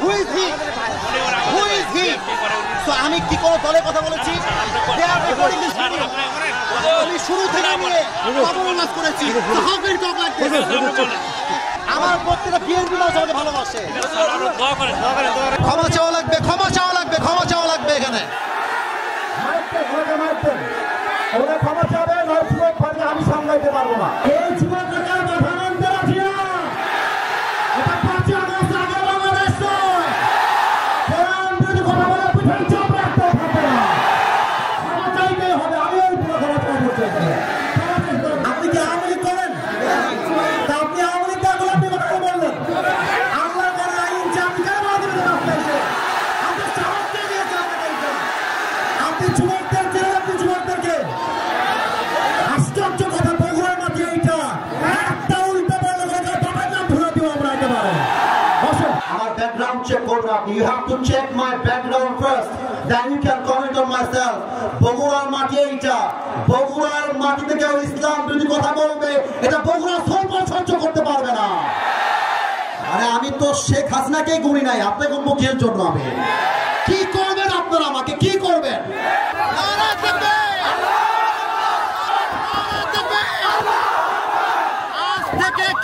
Who is he? Who is he? So আমি কি কোনো দলের কথা বলেছি? আমি শুরু থেকে নিয়ে অবমাননা করেছি। আমার প্রত্যেকটা বিএনপি মানুষ আমাকে ভালোবাসে। ক্ষমা চাওয়া লাগবে, ক্ষমা চাওয়া লাগবে, ক্ষমা চাওয়া লাগবে এখানে। ওরা ক্ষমা চাবে, আমি সামলাইতে পারবো না। এই যুবকরা মাথা মানতে রাখি না। এটা 5 আগস্ট আগে বাংলাদেশ নয়। কোরআন যদি কথা বলে পিঠে চাপ রাখতে হবে না। ক্ষমা চাইতে হবে, আমি ওই পুরো ক্ষমা চাইতে চাই। আপনি কি আওয়ামী লীগ করেন? তা আপনি আওয়ামী লীগ করে আপনি কথা বললেন। আল্লাহ করে আইন চাপি কেন বাদ দিবেন রাস্তায় এসে? আপনি সাহস দিয়ে দিয়েছেন আমাদেরকে। আপনি যুবকদের জেলে, আপনি যুবকদেরকে আশ্চর্য কথা বগুড়ার মাঝে এইটা একটা উল্টা বলে বাবার নাম ধরে দিব আমরা একেবারে। বসেন, আমার ব্যাকগ্রাউন্ড চেক করবেন আপনি। You have to check my background first, then you can comment on myself. বগুড়ার মাটি এইটা, বগুড়ার মাটিতে কেউ ইসলাম বিরোধী কথা বলবে, এটা বগুড়া সহ্য করতে পারবে না। আরে আমি তো শেখ হাসিনাকেই গুনি নাই, আপনাকে গুনবো কিসের জন্য? আমি কি করবেন আপনারা? আমাকে কি করবেন?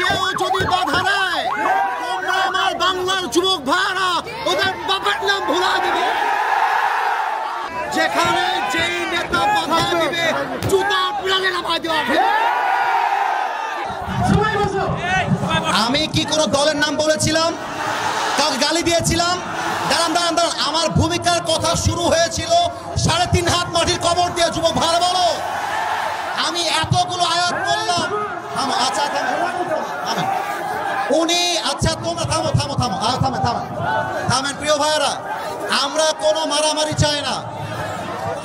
কেউ যদি বাধা দেয়, তোমরা আমার বাংলার যুবক ভাইরা ওদের বাবার নাম ভুলা দিবে। যেখানে যেই নেতা বাধা দিবে জুতা পিড়ালে নামাই দেওয়া হবে। আমি কি কোনো দলের নাম বলেছিলাম? কাউকে গালি দিয়েছিলাম? দাঁড়ান দাঁড়ান দাঁড়ান, আমার ভূমিকার কথা শুরু হয়েছিল 3.5 হাত মাটির কবর দিয়ে। যুবক ভাইরা বলো, আমি এতগুলো আয়াত করলাম। আচ্ছা উনি, আচ্ছা তোমরা থামো থামো থামো থামেন থামেন থামেন প্রিয় ভাইয়েরা, আমরা কোনো মারামারি চাই না।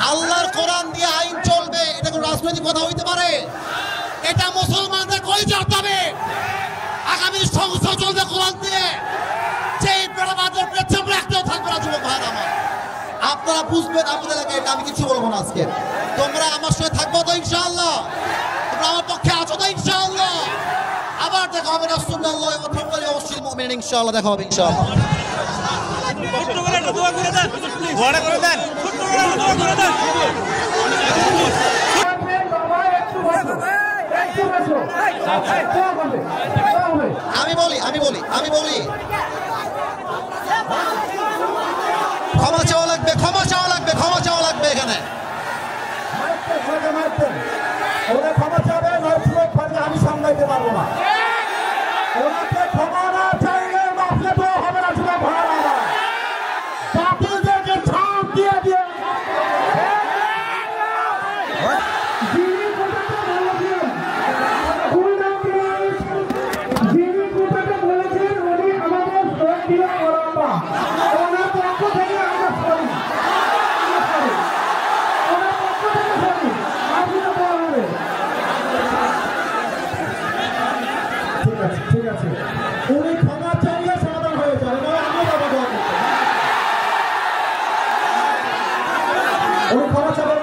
আল্লাহর কোরআন দিয়ে আইন চলবে, এটা কোনো রাজনৈতিক কথা হইতে পারে? এটা মুসলমানদের কই যাবে? আগামী সংসদ চলবে কোরআন দিয়ে। যেই বেড়াবাদের পেছন রাখতেও থাকবে না যুবক ভাইয়েরা আমার। আপনারা বুঝবেন আপনাদের এলাকায়, এটা আমি কিছু বলবো না আজকে। তোমরা আমার সাথে থাকবো তো ইনশাআল্লাহ? তোমরা আমার পক্ষে আছো তো ইনশাআল্লাহ? আবার দেখা হবে রাসূলুল্লাহ ওয়া তাআলা ওয়াসিল মুমিনিন, ইনশাআল্লাহ দেখা হবে ইনশাআল্লাহ। ছোট্ট করে একটা দোয়া করে দেন, বড় করে দেন, ছোট্ট করে একটা দোয়া করে দেন। আমি বলি ক্ষমা চাওয়া লাগবে, ক্ষমা চাওয়া লাগবে, ক্ষমা চাওয়া লাগবে এখানে। ওরা ক্ষমা চাবে, আমি সামলাইতে পারবো না। ওনাকে ক্ষমা না চাইলে মাফলে তো হবে না। যুবক ভাইরা, বাতিলদেরকে ছাপ দিয়ে দিয়ে ঠিক আছে, উনি ক্ষমা চাইলে সমাধান হয়ে যাবে। উনি ক্ষমা চাবে,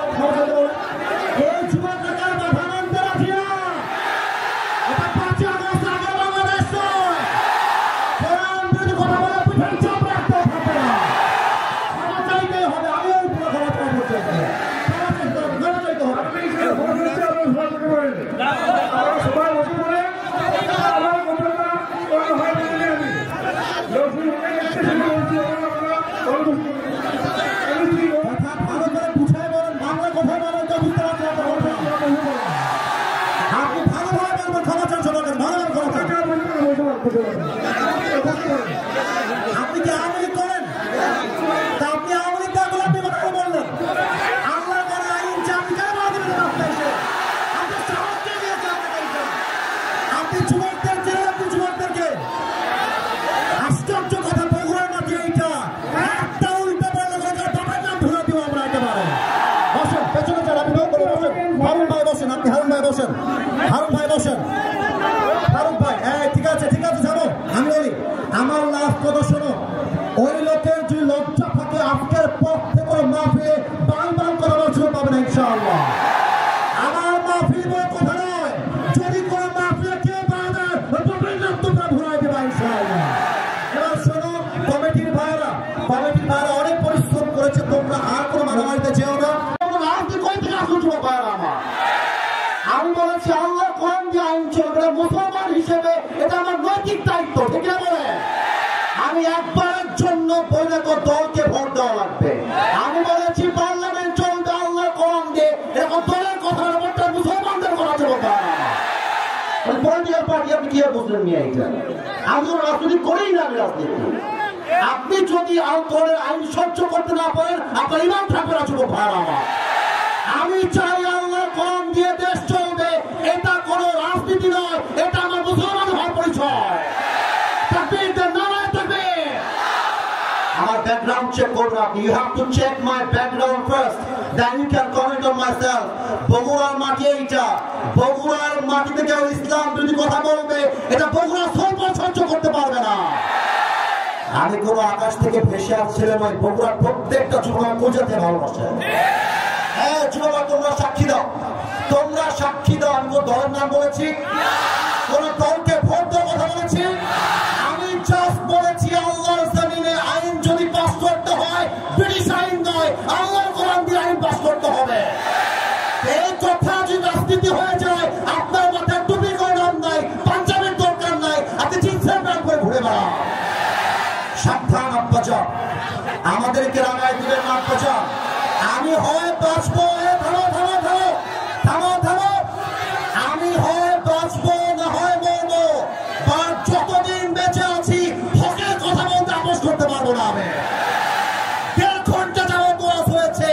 এই যুবকরা মাথা মানতে রাখি না। এটা 5 আগস্ট আগে বাংলাদেশ নয়। কোরআন যদি কথা বলে পিঠে চাপ রাখতে হবে না। ক্ষমা চাইতে হবে, আমি ওই পুরো ক্ষমা চাইতে চাই। ক্ষমা চাইতে হবে। আপনি কি আওয়ামী লীগ করেন? তা আপনি আওয়ামী লীগ করে আপনি কথা বললেন। আল্লাহ করে আইন চাপি কেন বাদ দিবেন রাস্তায় এসে? আপনি সাহস দিয়ে দিয়েছেন আমাদেরকে। আপনি যুবকদের জেলে, আপনি যুবকদেরকে আশ্চর্য কথা বগুড়ার মাঝে এইটা একটা উল্টা বলে বাবার নাম ধরে দিব আমরা একেবারে। বসেন, পেছনে যান, আপনি বসেন। হারুন ভাই বসেন, আপনি হারুন ভাই বসেন। হারুন ভাই বসেন। ফারুক ভাই, ঠিক আছে ঠিক আছে, জানো আমি বলি আমার লাস্ট কথা শোনো। ওই লোকের যে লজ্জা থাকে আজকের পর থেকে মাহফিলে বাল বাল করার সুযোগ পাবে না ইনশাআল্লাহ। আমার মাহফিল বড় কথা নয়, যদি কোনো মাহফিলে কেউ বাধা তোমরা ঘুরাই দেবা ইনশাআল্লাহ। এবার শোনো কমিটির কোন দলকে ভোট দেওয়া লাগবে। আমি বলেছি পার্লামেন্ট চলবে আল্লাহর কোরআন দিয়ে, এখন দলের কথা ভোটটা মুসলমানদের কথা চলবে। পলিটিক্যাল পার্টি আপনি কি বুঝলেন নিয়ে এটা? আমি তো রাজনীতি করেই না, আমি রাজনীতি। আপনি যদি দলের আইন সহ্য করতে না পারেন আপনার ইমান থাকবে না যুবক ভাইরা আমার। আমি চাই আল্লাহর কোরআন দিয়ে দেশ চলবে, এটা কোনো রাজনীতি নয়, এটা আমার মুসলমান হওয়ার পরিচয়। তাকবীর, নারায়ে তাকবীর। আমার ব্যাকগ্রাউন্ড চেক করুন আপনি। You have to check my background first, then you can comment on myself. বগুড়ার মাটি এইটা, বগুড়ার মাটিতে কেউ ইসলাম বিরোধী কথা বলবে, এটা বগুড়া সহ্য করতে পারবে না। আমি কোনো আকাশ থেকে ভেসে আসছিলাম ওই বগুড়ার প্রত্যেকটা যুবক পূজাতে ভালোবাসে। হ্যাঁ যুবক, তোমরা সাক্ষী দাও, তোমরা সাক্ষী দাও। আমি কোন দলের নাম বলেছি? কোন দলকে ভোট দেওয়ার কথা বলেছি? আমি জাস্ট বলেছি আল্লাহর জমিনে আইন যদি পাস করতে হয় ব্রিটিশ আইন নয়, আল্লাহর কোরআন দিয়ে আইন পাস করতে হবে। এই কথা যদি রাজনীতি হয়ে যায়, আপনার মাথায় টুপি করে নাম নাই, পাঞ্জাবের দরকার নাই, আপনি জিন্সের প্যান্ট পরে ঘুরে বেড়ান। সাবধান আব্বাজান, আমাদেরকে রাগায় দিবেন না আব্বাজান। আমি হয় বাঁচবো, থামো, আমি হয় বাঁচবো না হয় মরবো, আর যতদিন বেঁচে আছি হকের কথা বলতে আপোষ করতে পারবো না। আমি 1.5 ঘন্টা যাবত ওয়াজ হয়েছে,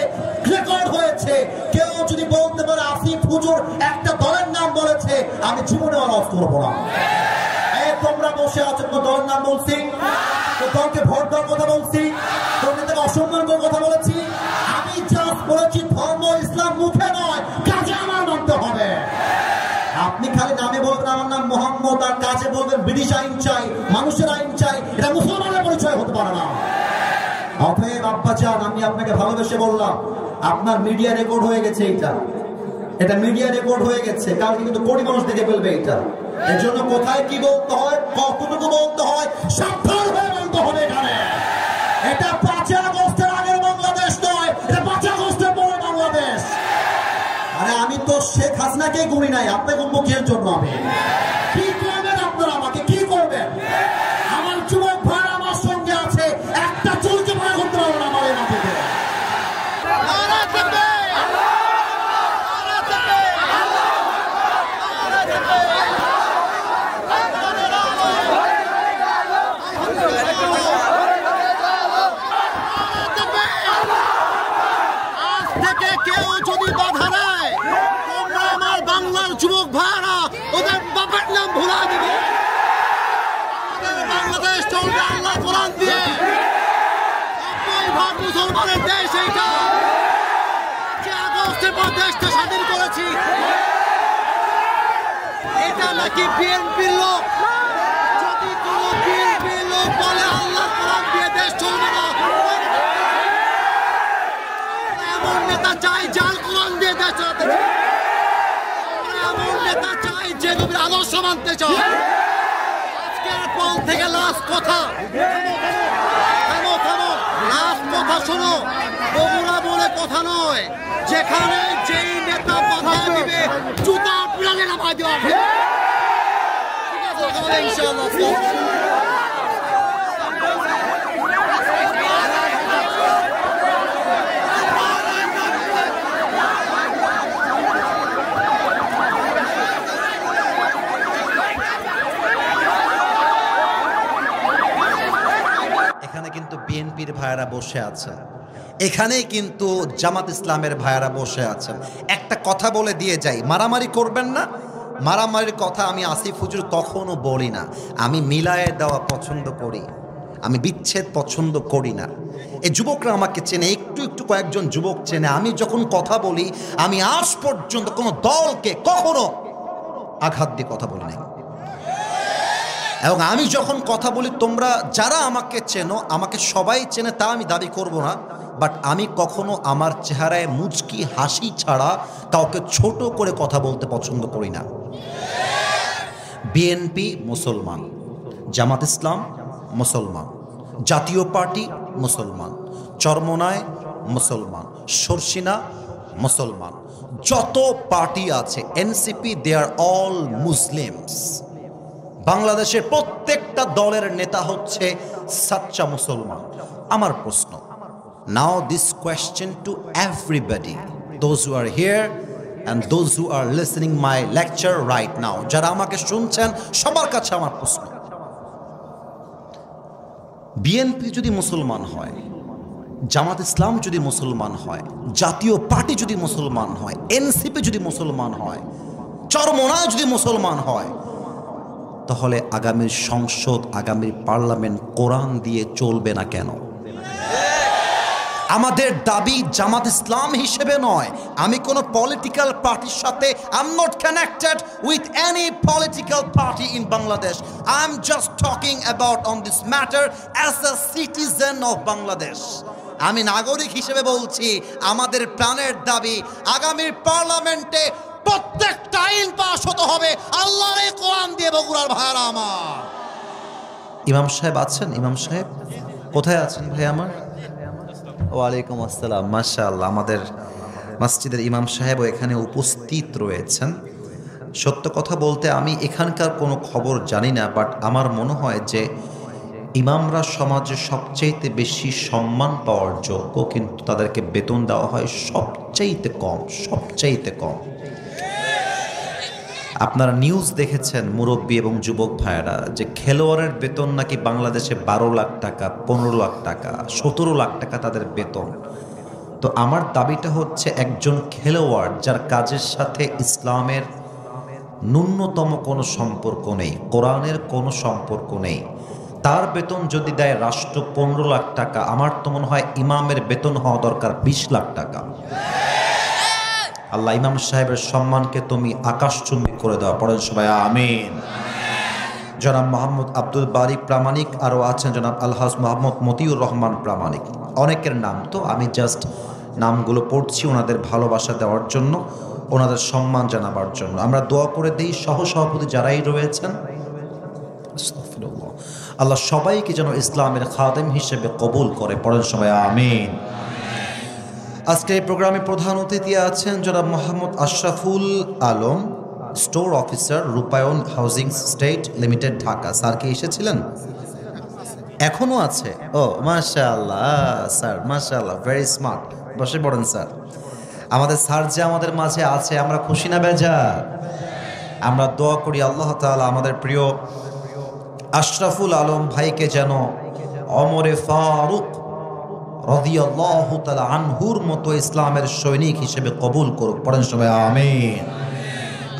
রেকর্ড হয়েছে। কেউ যদি বলতে পারে আসিফ হুজুর একটা দলের নাম বলেছে, আমি জীবনে ওয়াজ করবো না। তোমরা বসে আছো, কোন দলের নাম বলছি? দলকে ভোট দেওয়ার কথা বলছি? তোমরা অসম্মান করার কথা বলেছি? আমি জাস্ট বলেছি ধর্ম ইসলাম মুখে নয়, কাজে আমার মানতে হবে। আপনি খালি নামে বলবেন আমার নাম মোহাম্মদ, আর কাজে বলবেন ব্রিটিশ আইন চাই, মানুষের আইন চাই, এটা মুসলমানের পরিচয় হতে পারে না। অতএব আব্বাজান, আমি আপনাকে ভালোবেসে বললাম, আপনার মিডিয়া রেকর্ড হয়ে গেছে। এটা মিডিয়া রেকর্ড হয়ে গেছে, কালকে কিন্তু কোটি মানুষ দেখে ফেলবে এটা। এর জন্য কোথায় কি বলতে হয়, কতটুকু বলতে হয়, সাবধান হয়ে বলতে হবে। এখানে এটা 5 আগস্টের আগের বাংলাদেশ নয়, এটা 5 আগস্টের পরে বাংলাদেশ। আরে আমি তো শেখ হাসিনাকে গুনি নাই, আপনাকে মুখের জন্য আমি কি করবেন? আপনারা আমাকে কি করবেন? আমার যুবক ভাই আমার সঙ্গে আছে, একটা চুলকে ভয় করতে পারবো না আমার এই মাটিতে। যুবক ভাইরা ওদের বাপের নাম ভুলা দিবে। বাংলাদেশ চলবে আল্লাহ কোরআন দিয়ে, 90% মুসলমানের দেশ। এইটা 5 আগস্টের পর দেশটা স্বাধীন করেছি। এটা নাকি বিএনপির লোক? যদি কোন বিএনপির লোক বলে আল্লাহ কোরআন দিয়ে দেশ চলবে না, এমন নেতা চাই যার কোরআন দিয়ে দেশ চালাতে চায়, এমন নেতা চাই যে নবীর আদর্শ মানতে চায়। আজকের পর থেকে লাস্ট কথা, লাস্ট কথা শোনো, বগুড়া বলে কথা নয়, যেখানে যেই নেতা বাধা দিবে জুতা পিড়ালে নামায় দেওয়া হবে। ঠিক আছে ইনশাআল্লাহ। কিন্তু বিএনপির ভাইয়েরা বসে আছে, এখানেই কিন্তু জামাত ইসলামের ভাইয়েরা বসে আছেন। একটা কথা বলে দিয়ে যাই, মারামারি করবেন না। মারামারির কথা আমি আসিফ হুজুর কখনো বলি না। আমি মিলায়ে দেওয়া পছন্দ করি, আমি বিচ্ছেদ পছন্দ করি না। এই যুবকরা আমাকে চেনে, একটু একটু কয়েকজন যুবক চেনে। আমি যখন কথা বলি, আমি আজ পর্যন্ত কোনো দলকে কখনো আঘাত দিয়ে কথা বলি নাই। এবং আমি যখন কথা বলি, তোমরা যারা আমাকে চেনো, আমাকে সবাই চেনে তা আমি দাবি করব না, বাট আমি কখনো আমার চেহারায় মুচকি হাসি ছাড়া কাউকে ছোট করে কথা বলতে পছন্দ করি না। বিএনপি মুসলমান, জামাত ইসলাম মুসলমান, জাতীয় পার্টি মুসলমান, চরমোনায় মুসলমান, শর্ষিনা মুসলমান, যত পার্টি আছে NCP, they are all Muslims. বাংলাদেশের প্রত্যেকটা দলের নেতা হচ্ছে সাচ্চা মুসলমান। আমার প্রশ্ন, now this question to everybody, those who are here and those who are listening my lecture right now, যারা আমাকে শুনছেন সবার কাছে আমার প্রশ্ন, বিএনপি যদি মুসলমান হয়, জামাত ইসলাম যদি মুসলমান হয়, জাতীয় পার্টি যদি মুসলমান হয়, এনসিপি যদি মুসলমান হয়, চরমোনাই যদি মুসলমান হয়, তাহলে আগামীর সংসদ, আগামীর পার্লামেন্ট কোরআন দিয়ে চলবে না কেন? আমাদের দাবি জামাত ইসলাম হিসেবে নয়, আমি কোনো পলিটিক্যাল পার্টির সাথে I am not connected with any political party in Bangladesh. I am just talking about on this matter as a citizen of Bangladesh. আমি নাগরিক হিসেবে বলছি, আমাদের প্রাণের দাবি আগামীর পার্লামেন্টে প্রত্যেকটা আইন পাস হতে হবে আল্লাহর এই কোরআন দিয়ে। বগুড়ার ভাইরা আমার, ইমাম সাহেব আছেন? ইমাম সাহেব কোথায় আছেন ভাই আমার? ওয়ালাইকুম আসসালাম, মাশাআল্লাহ। আমাদের মসজিদের ইমাম সাহেবও এখানে উপস্থিত রয়েছেন। সত্য কথা বলতে আমি এখানকার কোনো খবর জানি না, বাট আমার মনে হয় যে ইমামরা সমাজে সবচাইতে বেশি সম্মান পাওয়ার যোগ্য, কিন্তু তাদেরকে বেতন দেওয়া হয় সবচাইতে কম, সবচাইতে কম। আপনারা নিউজ দেখেছেন মুরব্বী এবং যুবক ভাইয়েরা, যে খেলোয়াড়ের বেতন নাকি বাংলাদেশে 12 লাখ টাকা, 15 লাখ টাকা, 17 লাখ টাকা তাদের বেতন। তো আমার দাবিটা হচ্ছে, একজন খেলোয়াড় যার কাজের সাথে ইসলামের ন্যূনতম কোনো সম্পর্ক নেই, কোরআনের কোনো সম্পর্ক নেই, তার বেতন যদি দেয় রাষ্ট্র 15 লাখ টাকা, আমার তো মনে হয় ইমামের বেতন হওয়া দরকার 20 লাখ টাকা। আল্লাহ ইমাম সাহেবের সম্মানকে তুমি আকাশচুম্বী করে দাও, পড়েন সবাই আমিন। জনাব মোহাম্মদ আব্দুল বারী প্রামাণিক, আরও আছেন জনাব আলহাজ মোহাম্মদ মতিউর রহমান প্রামাণিক। অনেকের নাম, তো আমি জাস্ট নামগুলো পড়ছি ওনাদের ভালোবাসা দেওয়ার জন্য, ওনাদের সম্মান জানাবার জন্য। আমরা দোয়া করে দিই সহসভাপতি যারাই রয়েছেন, আল্লাহ সবাইকে যেন ইসলামের খাদেম হিসেবে কবুল করে, পড়েন সবাই আমিন। আজকে এই প্রোগ্রামে প্রধান অতিথি আছেন জনাব মোহাম্মদ আশরাফুল আলম, স্টোর অফিসার, রূপায়ণ housing state limited, Dhaka. Sir কি এসেছিলেন? এখনো আছে? ও মাশাআল্লাহ স্যার, মাশাআল্লাহ, ভেরি স্মার্ট। বসে পড়েন স্যার। আমাদের স্যার যে আমাদের মাঝে আছে, আমরা খুশি না বেজার? আমরা দোয়া করি আল্লাহ তাআলা আমাদের প্রিয় আশরাফুল আলম ভাইকে যেন ওমরে ফারুক রাদিয়াল্লাহু তাআলা আনহুর মতো ইসলামের সৈনিক হিসেবে কবুল করুক, পড়েন সবাই আমিন।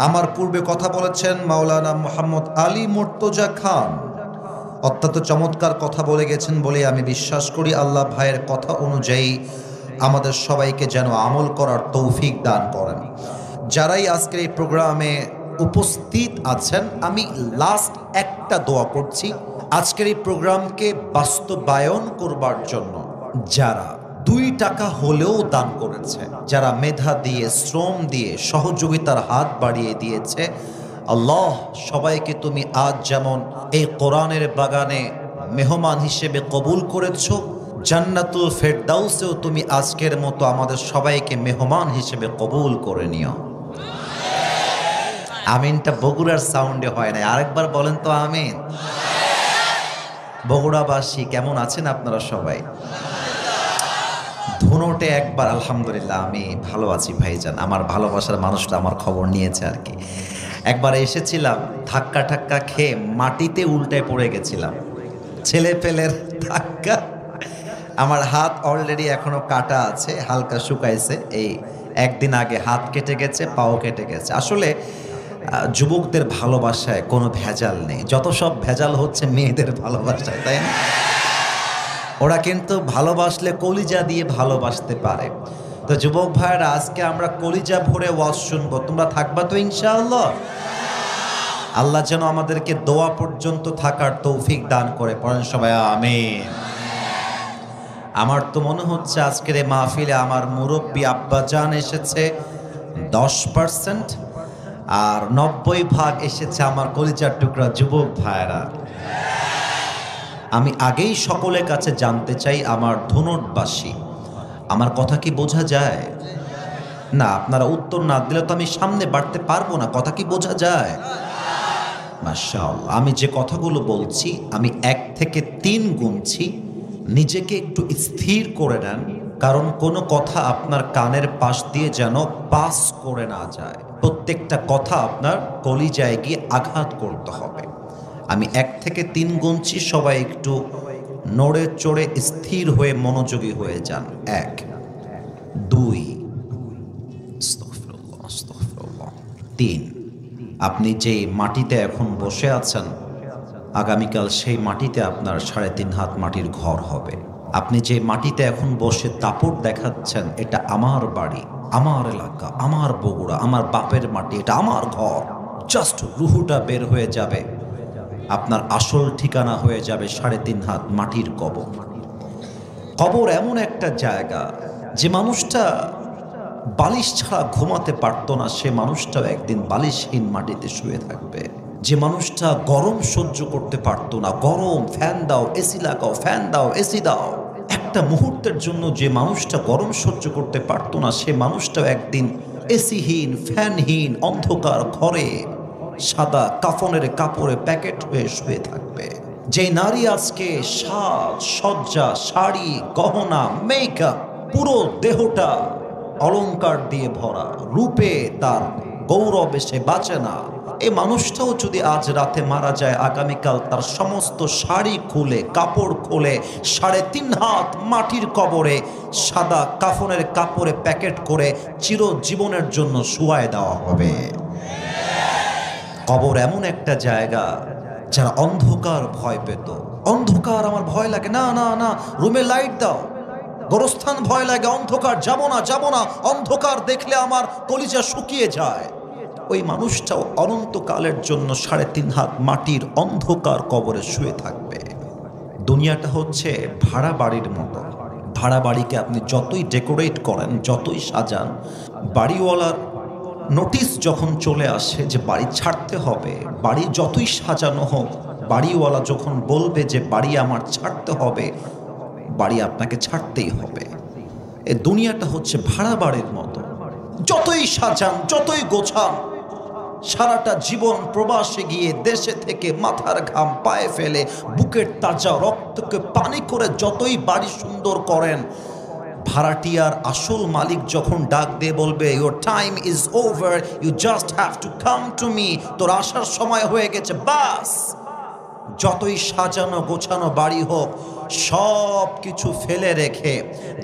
আমার পূর্বে কথা বলেছেন মাওলানা মোহাম্মদ আলী মুর্তজা খান, অত্যন্ত চমৎকার কথা বলে গেছেন বলে আমি বিশ্বাস করি। আল্লাহ ভাইয়ের কথা অনুযায়ী আমাদের সবাইকে যেন আমল করার তৌফিক দান করেন। যারাই আজকের এই প্রোগ্রামে উপস্থিত আছেন, আমি লাস্ট একটা দোয়া করছি আজকের এই প্রোগ্রামকে বাস্তবায়ন করবার জন্য। যারা 2 টাকা হলেও দান করেছে, যারা মেধা দিয়ে, শ্রম দিয়ে, সহযোগিতার হাত বাড়িয়ে দিয়েছে, আল্লাহ সবাইকে তুমি আজ যেমন এই কোরআনের বাগানে মেহমান হিসেবে কবুল করেছো, জান্নাতুল ফেরদাউসেও তুমি আজকের মতো আমাদের সবাইকে মেহমান হিসেবে কবুল করে নিও। আমিনটা বগুড়ার সাউন্ডে হয় না, আরেকবার বলেন তো আমিন। বগুড়াবাসী কেমন আছেন আপনারা সবাই? ধুনোটে একবার আলহামদুলিল্লাহ, আমি ভালো আছি ভাইজান। আমার ভালোবাসার মানুষটা আমার খবর নিয়েছে আর কি। একবার এসেছিলাম, ধাক্কা ঠাক্কা খেয়ে মাটিতে উল্টে পড়ে গেছিলাম, ছেলে পেলের ধাক্কা। আমার হাত অলরেডি এখনো কাটা আছে, হালকা শুকাইছে। এই একদিন আগে হাত কেটে গেছে, পাও কেটে গেছে। আসলে যুবকদের ভালোবাসায় কোনো ভেজাল নেই, যত সব ভেজাল হচ্ছে মেয়েদের ভালোবাসায়, তাই না? ওরা কিন্তু ভালোবাসলে কলিজা দিয়ে ভালোবাসতে পারে। তো যুবক ভাইরা, আজকে আমরা কলিজা ভরে ওয়াজ শুনবো, তোমরা থাকবা তো ইনশাআল্লাহ? আল্লাহ যেন আমাদেরকে দোয়া পর্যন্ত থাকার তৌফিক দান করে, পড়েন সবাই আমিন। আমার তো মনে হচ্ছে আজকের এই মাহফিলে আমার মুরব্বী আব্বাজান এসেছে 10%, আর 90% এসেছে আমার কলিজার টুকরা যুবক ভাইরা। আমি আগেই সকলের কাছে জানতে চাই, আমার ধুনটবাসী, আমার কথা কি বোঝা যায়? না, আপনারা উত্তর না দিলে তো আমি সামনে বাড়তে পারবো না। কথা কি বোঝা যায়? মাশাআল্লাহ। আমি যে কথাগুলো বলছি আমি 1 থেকে 3 গুনছি, নিজেকে একটু স্থির করে নেন, কারণ কোনো কথা আপনার কানের পাশ দিয়ে যেন পাস করে না যায়। প্রত্যেকটা কথা আপনার কলিজায় গিয়ে আঘাত করতে হবে। আমি 1 থেকে 3 গুনছি, সবাই একটু নড়ে চড়ে স্থির হয়ে মনোযোগী হয়ে যান। 1, 2, 3। আপনি যে মাটিতে এখন বসে আছেন, আগামীকাল সেই মাটিতে আপনার 3.5 হাত মাটির ঘর হবে। আপনি যে মাটিতে এখন বসে দাপট দেখাচ্ছেন, এটা আমার বাড়ি, আমার এলাকা, আমার বগুড়া, আমার বাপের মাটি, এটা আমার ঘর। জাস্ট রুহুটা বের হয়ে যাবে, আপনার আসল ঠিকানা হয়ে যাবে 3.5 হাত মাটির কবর। কবর এমন একটা জায়গা, যে মানুষটা বালিশ ছাড়া ঘুমাতে পারতো না, সে মানুষটাও একদিন বালিশহীন মাটিতে শুয়ে থাকবে। যে মানুষটা গরম সহ্য করতে পারতো না, গরম ফ্যান দাও, এসি লাগাও, ফ্যান দাও, এসি দাও, একটা মুহূর্তের জন্য যে মানুষটা গরম সহ্য করতে পারতো না, সে মানুষটাও একদিন এসিহীন, ফ্যানহীন অন্ধকার ঘরে সাদা কাফনের কাপড়ে প্যাকেট হয়ে শুয়ে থাকবে। যে নারী আজকে সাজ সজ্জা, শাড়ি, গহনা, মেকআপ, পুরো দেহটা অলংকার দিয়ে ভরা, রূপে তার গৌরবে সে বাঁচে না, এই মানুষটাও যদি আজ রাতে মারা যায়, আগামীকাল তার সমস্ত শাড়ি খুলে, কাপড় খুলে 3.5 হাত মাটির কবরে সাদা কাফনের কাপড়ে প্যাকেট করে চিরজীবনের জন্য শুয়ায় দেওয়া হবে। কবর এমন একটা জায়গা, যারা অন্ধকার ভয় পেত, অন্ধকার আমার ভয় লাগে, না না না, রুমে লাইট দাও। গোরস্থান ভয় লাগে, অন্ধকার, যাবো না যাবো না, অন্ধকার দেখলে আমার কলিজা শুকিয়ে যায়। ওই মানুষটাও অনন্তকালের জন্য 3.5 হাত মাটির অন্ধকার কবরে শুয়ে থাকবে। দুনিয়াটা হচ্ছে ভাড়া বাড়ির মতো। ভাড়া বাড়িকে আপনি যতই ডেকোরেট করেন, যতই সাজান, বাড়িওয়ালার নোটিশ যখন চলে আসে যে বাড়ি ছাড়তে হবে, বাড়ি যতই সাজানো হোক, বাড়িওয়ালা যখন বলবে যে বাড়ি আমার ছাড়তে হবে, বাড়ি আপনাকে ছাড়তেই হবে। এ দুনিয়াটা হচ্ছে ভাড়া বাড়ির মতো। যতই সাজান, যতই গোছান, সারাটা জীবন প্রবাসে গিয়ে দেশে থেকে মাথার ঘাম পায়ে ফেলে, বুকের তাজা রক্তকে পানি করে যতই বাড়ি সুন্দর করেন, ভাড়াটিয়ার আসল মালিক যখন ডাক দিয়ে বলবে your time is over, you just have to come to me, তোর আসার সময় হয়ে গেছে, বাস, যতই সাজানো গোছানো বাড়ি হোক, সব কিছু ফেলে রেখে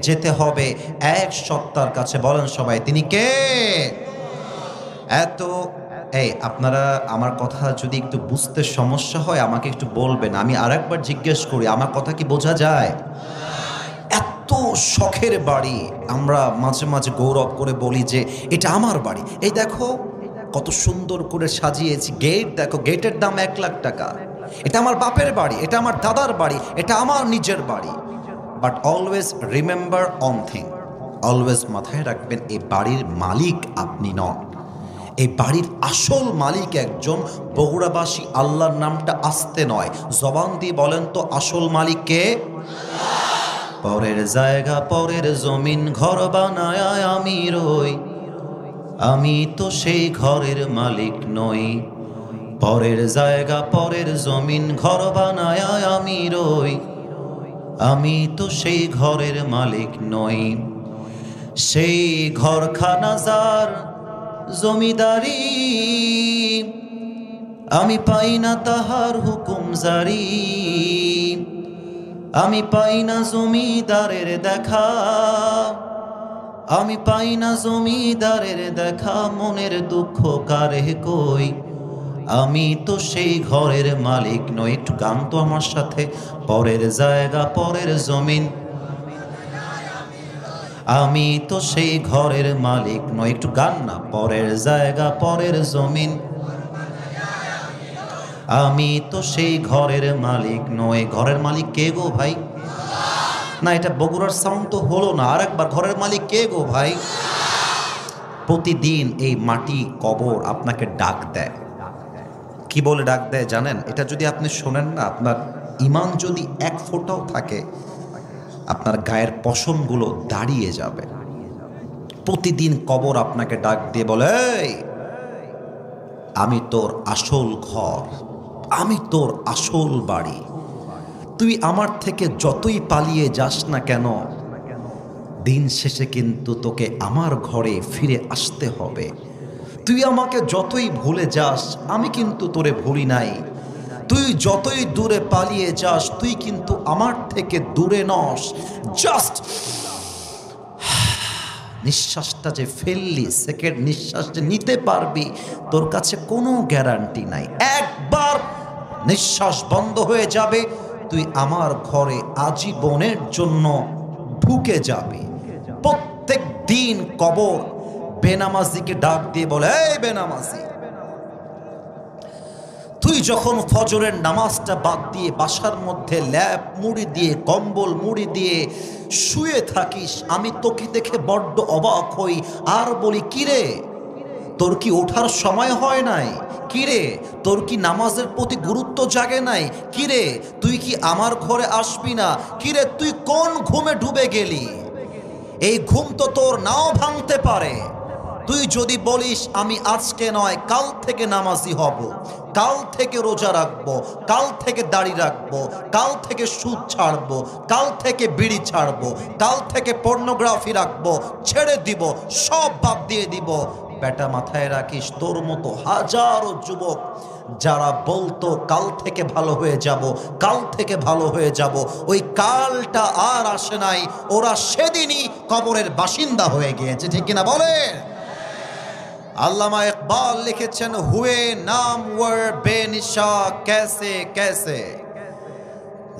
যেতে হবে এক সত্তার কাছে। বলেন সবাই, তিনি কে? আপনারা আমার কথা যদি একটু বুঝতে সমস্যা হয় আমাকে একটু বলবেন, আমি আরেকবার জিজ্ঞেস করি, আমার কথা কি বোঝা যায়? এত শখের বাড়ি, আমরা মাঝে মাঝে গৌরব করে বলি যে এটা আমার বাড়ি, এই দেখো কত সুন্দর করে সাজিয়েছি, গেট দেখো, গেটের দাম 1 লাখ টাকা, এটা আমার বাপের বাড়ি, এটা আমার দাদার বাড়ি, এটা আমার নিজের বাড়ি। But always remember one thing, always মাথায় রাখবেন, এই বাড়ির মালিক আপনি নন। এই বাড়ির আসল মালিক একজন বগুড়াবাসী। আল্লাহর নামটা আসতে নয়, জবান দিয়ে বলেন তো, আসল মালিক কে? পরের জায়গা পরের জমিন ঘর বানায় আমি রই, আমি তো সেই ঘরের মালিক নই। পরের জায়গা পরের জমিন ঘর বানায় আমি রই, আমি তো সেই ঘরের মালিক নই। সেই ঘরখানা যার জমিদারি, আমি পাই না তাহার হুকুম জারি, আমি পাই না জমিদারের দেখা, আমি পাই না জমিদারের দেখা, মনের দুঃখ কারে কই, আমি তো সেই ঘরের মালিক নই। একটু গান তো আমার সাথে, পরের জায়গা পরের জমিন, আমি তো সেই ঘরের মালিক নই। একটু গান না, পরের জায়গা পরের জমিন, আমি তো সেই ঘরের মালিক নই। ঘরের মালিক কে গো ভাই? না, এটা বগুড়ার সাউন্ড তো হলো না, আরেকবার, ঘরের মালিক কে গো ভাই? প্রতিদিন এই মাটি কবর আপনাকে ডাক দেয়। কি বলে ডাক দেয় জানেন? এটা যদি আপনি শোনেন না, আপনার ঈমান যদি 1 ফোঁটাও থাকে, আপনার গায়ের পশমগুলো দাঁড়িয়ে যাবে। প্রতিদিন কবর আপনাকে ডাক দিয়ে বলে, আমি তোর আসল ঘর, আমি তোর আসল বাড়ি। তুই আমার থেকে যতই পালিয়ে যাস না কেন, দিন শেষে কিন্তু তোকে আমার ঘরে ফিরে আসতে হবে। তুই আমাকে যতই ভুলে যাস, আমি কিন্তু তোরে ভুলি নাই। তুই যতই দূরে পালিয়ে যাস, তুই কিন্তু আমার থেকে দূরে নস। জাস্ট নিঃশ্বাসটা যে ফেললি, সেকেন্ড নিঃশ্বাস যে নিতে পারবি, তোর কাছে কোনো গ্যারান্টি নাই। একবার নিঃশ্বাস বন্ধ হয়ে যাবে, তুই আমার ঘরে আজীবনের জন্য ঢুকে যাবি। প্রত্যেক দিন কবর বেনামাজিকে ডাক দিয়ে বলে, এই বেনামাজি, তুই যখন ফজরের নামাজটা বাদ দিয়ে বাসার মধ্যে ল্যাপ মুড়ি দিয়ে, কম্বল মুড়ি দিয়ে শুয়ে থাকিস, আমি তোকে দেখে বড্ড অবাক হই আর বলি, কিরে তোর কি ওঠার সময় হয় নাই? কিরে তোর কি নামাজের প্রতি গুরুত্ব জাগে নাই? কিরে তুই কি আমার ঘরে আসবি না? কিরে তুই কোন ঘুমে ডুবে গেলি? এই ঘুম তো তোর নাও ভাঙতে পারে। তুই যদি বলিস আমি আজকে নয় কাল থেকে নামাজি হব, কাল থেকে রোজা রাখবো, কাল থেকে দাড়ি রাখবো, কাল থেকে সুদ ছাড়বো, কাল থেকে বিড়ি ছাড়বো, কাল থেকে পর্নোগ্রাফি রাখবো, ছেড়ে দিব, সব বাদ দিয়ে দিব, বেটা মাথায় রাখিস তোর মতো হাজারো যুবক যারা বলতো কাল থেকে ভালো হয়ে যাব, কাল থেকে ভালো হয়ে যাব, ওই কালটা আর আসে নাই। ওরা সেদিনই কবরের বাসিন্দা হয়ে গিয়েছে, ঠিক কিনা বলে? আল্লামা ইকবাল লিখেছেন, হুয়ে নাম ওয়ার বেনিশা कैसे कैसे,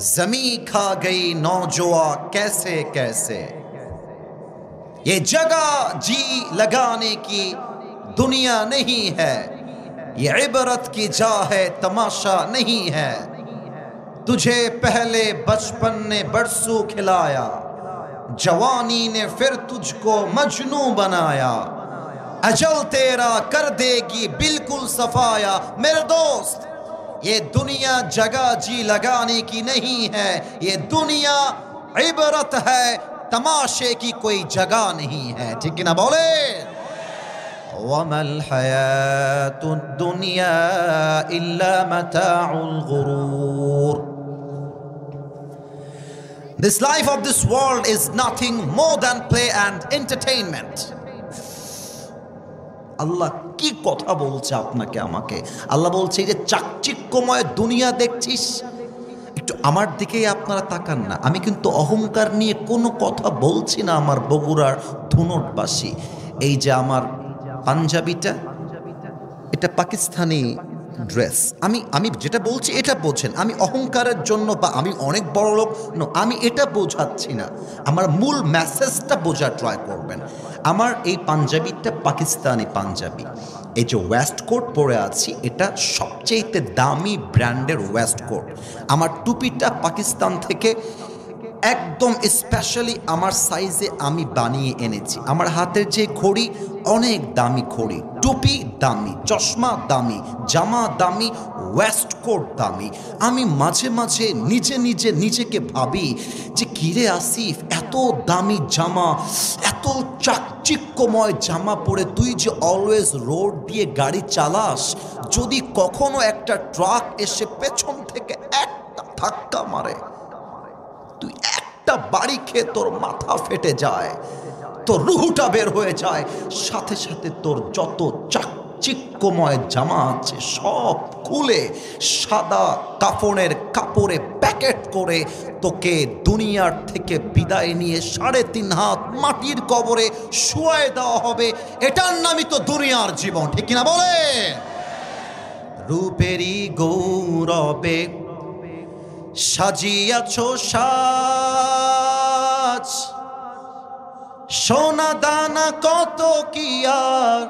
जमी खा गई नौजवा कैसे कैसे, ये जगह जी लगाने की दुनिया नहीं है, ये इबरत की जा है तमाशा नहीं है, तुझे पहले बचपन ने बरसू खिलाया, जवानी ने फिर तुझको मजनू बनाया, अजल तेरा कर देगी बिल्कुल सफाया। मेरे दोस्त, ये दुनिया जगह जी लगाने की नहीं है, ये दुनिया इबरत है, तमाशे की कोई जगह नहीं है, ठीक ना बोले? वमल हयातुद दुनिया इल्ला मताउल गुरूर। This life of this world is nothing more than play and entertainment. আল্লাহ কি কথা বলছে আপনাকে আমাকে? আল্লাহ বলছে, এই যে চাকচিক্যময় দুনিয়া দেখছিস, একটু আমার দিকেই আপনারা তাকান না। আমি কিন্তু অহংকার নিয়ে কোনো কথা বলছি না। আমার বগুড়ার ধুনটবাসী, এই যে আমার পাঞ্জাবিটা, এটা পাকিস্তানি ড্রেস। আমি যেটা বলছি এটা বোঝেন। আমি অহংকারের জন্য বা আমি অনেক বড় লোক, আমি এটা বোঝাচ্ছি না। আমার মূল মেসেজটা বোঝার ট্রাই করবেন। আমার এই পাঞ্জাবিটা পাকিস্তানি পাঞ্জাবি। এই যে ওয়েস্ট কোট পরে আছি, এটা সবচেয়ে দামি ব্র্যান্ডের ওয়েস্ট কোট। আমার টুপিটা পাকিস্তান থেকে একদম স্পেশালি আমার সাইজে আমি বানিয়ে এনেছি। আমার হাতের যে ঘড়ি, অনেক দামি ঘড়ি, টুপি দামি, চশমা দামি, জামা দামি, ওয়েস্ট কোট দামি। আমি মাঝে মাঝে নিজেকে ভাবি যে কিরে আসিফ, এত দামি জামা, এত চাকচিক্যময় জামা পরে তুই যে অলওয়েজ রোড দিয়ে গাড়ি চালাস, যদি কখনো একটা ট্রাক এসে পেছন থেকে একটা ধাক্কা মারে, তুই একটা বাড়ি খেয়ে তোর মাথা ফেটে যায়, তোর রুহুটা বের হয়ে যায়, সাথে সাথে তোর যত চাকচিক্যময় জামা আছে সব খুলে সাদা কাফনের কাপড়ে প্যাকেট করে তোকে দুনিয়ার থেকে বিদায় নিয়ে 3.5 হাত মাটির কবরে শুয়ায় দেওয়া হবে। এটার নামই তো দুনিয়ার জীবন, ঠিক কিনা বলে? রূপেরই গৌরবে সাজিয়াছো সাজ, সোনা দানা কত কি আর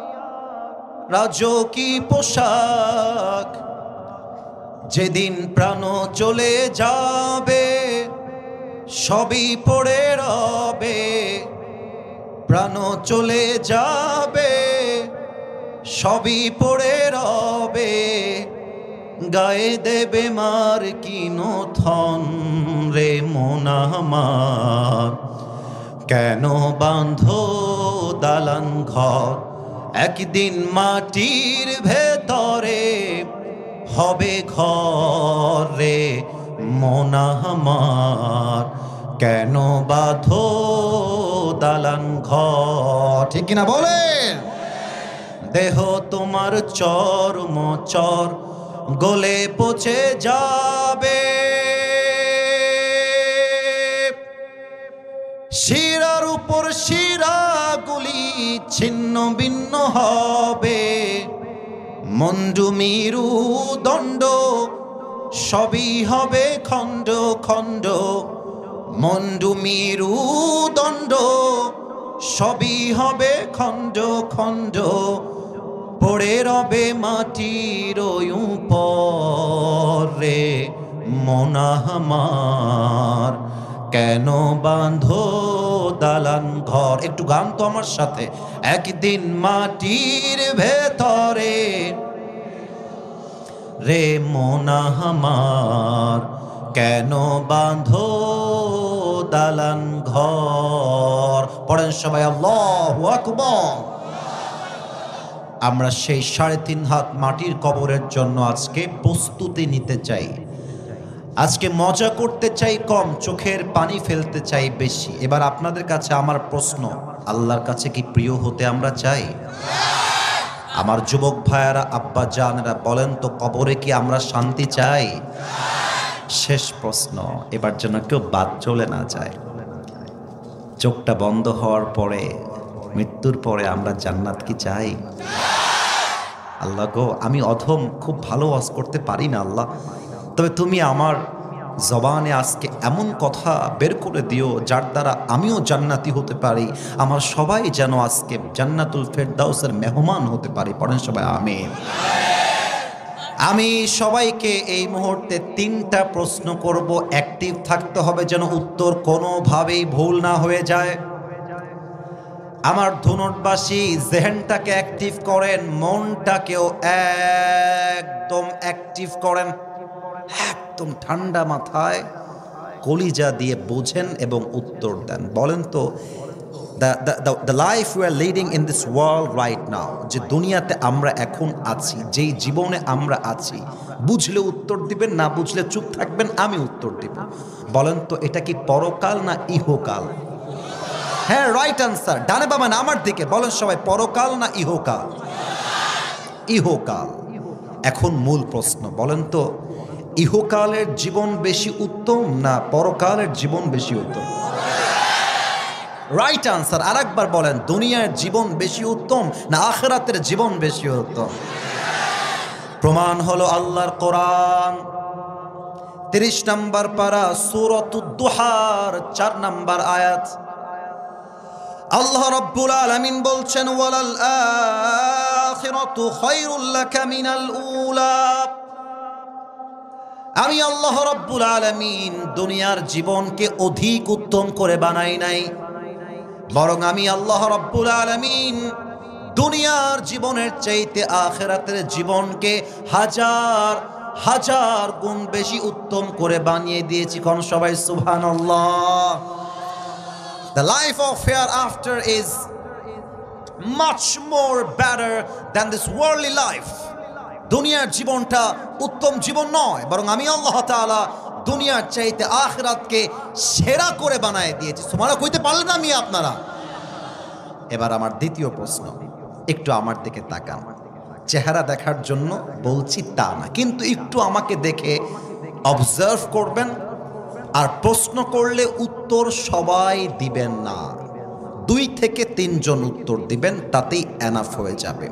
রাজকী পোশাক, যেদিন প্রাণ চলে যাবে সবই পড়ে রবে, প্রাণ চলে যাবে সবই পড়ে রবে, গায়ে দেবে মার কিনো থন রে মন আমার, কেন বাঁধো দালান ঘর একদিন মাটির ভেতরে হবে ঘরে মন আমার, কেন বাঁধো দালান ঘর? ঠিক কিনা বলেন? দেহ তোমার চর্ম চর গলে পচে যাবে, শিরার উপর শিরাগুলি ছিন্ন ভিন্ন হবে, মন্ডু মিরু দণ্ড সবই হবে খণ্ড খণ্ড, মন্ডু মিরু দণ্ড সবই হবে খণ্ড খণ্ড, পড়ে রবে মাটির উপরে মন আমার, কেন বাঁধো দালান ঘর? একটু গান তো আমার সাথে। একদিন মাটির ভেতরে রে মন আমার, কেন বাঁধো দালান ঘর? পড়েন সবাই আল্লাহু আকবার। আমরা সেই 3.5 হাত মাটির কবরের জন্য আজকে প্রস্তুতি নিতে চাই। আজকে মজা করতে চাই কম, চোখের পানি ফেলতে চাই বেশি। এবার আপনাদের কাছে আমার প্রশ্ন, আল্লাহর কাছে কি প্রিয় হতে আমরা চাই? আমার যুবক ভাইয়ারা, আব্বা জানেরা, বলেন তো কবরে কি আমরা শান্তি চাই? শেষ প্রশ্ন, এবার যেন কেউ বাদ চলে না যায়। চোখটা বন্ধ হওয়ার পরে, মৃত্যুর পরে আমরা জান্নাত কি চাই? আল্লাহ গো, আমি অধম, খুব ভালো ওয়াজ করতে পারি না আল্লাহ, তবে তুমি আমার জবানে আজকে এমন কথা বের করে দিও যার দ্বারা আমিও জান্নাতি হতে পারি, আমার সবাই যেন আজকে জান্নাতুল ফেরদাউসের মেহমান হতে পারি। পড়েন সবাই আমিন। আমি সবাইকে এই মুহূর্তে 3টা প্রশ্ন করব, অ্যাক্টিভ থাকতে হবে যেন উত্তর কোনোভাবেই ভুল না হয়ে যায়। আমার ধুনটবাসী জেহেনটাকে অ্যাক্টিভ করেন, মনটাকেও একদম অ্যাক্টিভ করেন, একদম ঠান্ডা মাথায় কলিজা দিয়ে বোঝেন এবং উত্তর দেন। বলেন তো, the life we are leading in this world right now, যে দুনিয়াতে আমরা এখন আছি, যেই জীবনে আমরা আছি, বুঝলে উত্তর দিবেন, না বুঝলে চুপ থাকবেন, আমি উত্তর দিব। বলেন তো, এটা কি পরকাল না ইহকাল? হ্যাঁ, রাইট আনসার, ডানে বামে না আমার দিকে। বলেন সবাই, পরকাল না ইহকাল? ইহকাল। এখন মূল প্রশ্ন, বলেন তো, ইহকালের জীবন বেশি উত্তম না পরকালের জীবন বেশি উত্তম? Right answer. আরেকবার বলেন, দুনিয়ার জীবন বেশি উত্তম না আখিরাতের জীবন বেশি উত্তম? প্রমাণ হলো আল্লাহর কোরআন, 30 নম্বর পারা, সূরাতুদ দুহার 4 নম্বর আয়াত। আল্লাহ রাব্বুল আলামিন বলছেন, ওয়ালাল আখিরাতু খায়রুল লাকা মিনাল উলা। আমি আল্লাহ রাব্বুল আলামিন দুনিয়ার জীবনকে অধিক উত্তম করে বানাই নাই, বরং আমি আল্লাহ রাব্বুল আলামিন দুনিয়ার জীবনের চাইতে আখিরাতের জীবনকে হাজার হাজার গুণ বেশি উত্তম করে বানিয়ে দিয়েছি। কোন সবাই সুবহানাল্লাহ। The life of hereafter is much more better than this worldly life. দুনিয়ার জীবনটা উত্তম জীবন নয়, বরং আমি আল্লাহ তাআলা দুনিয়ার চাইতে আখিরাতকে সেরা করে বানায় দিয়েছি। সুবহানাল্লাহ কইতে পারলেন আমি আপনারা? এবার আমার দ্বিতীয় প্রশ্ন, একটু আমার দিকে তাকান। চেহারা দেখার জন্য বলছি তা না, কিন্তু একটু আমাকে দেখে অবজার্ভ করবেন। আর প্রশ্ন করলে উত্তর সবাই দিবেন না, 2 থেকে 3 জন উত্তর দিবেন, তাতেই এনাফ হয়ে যাবে।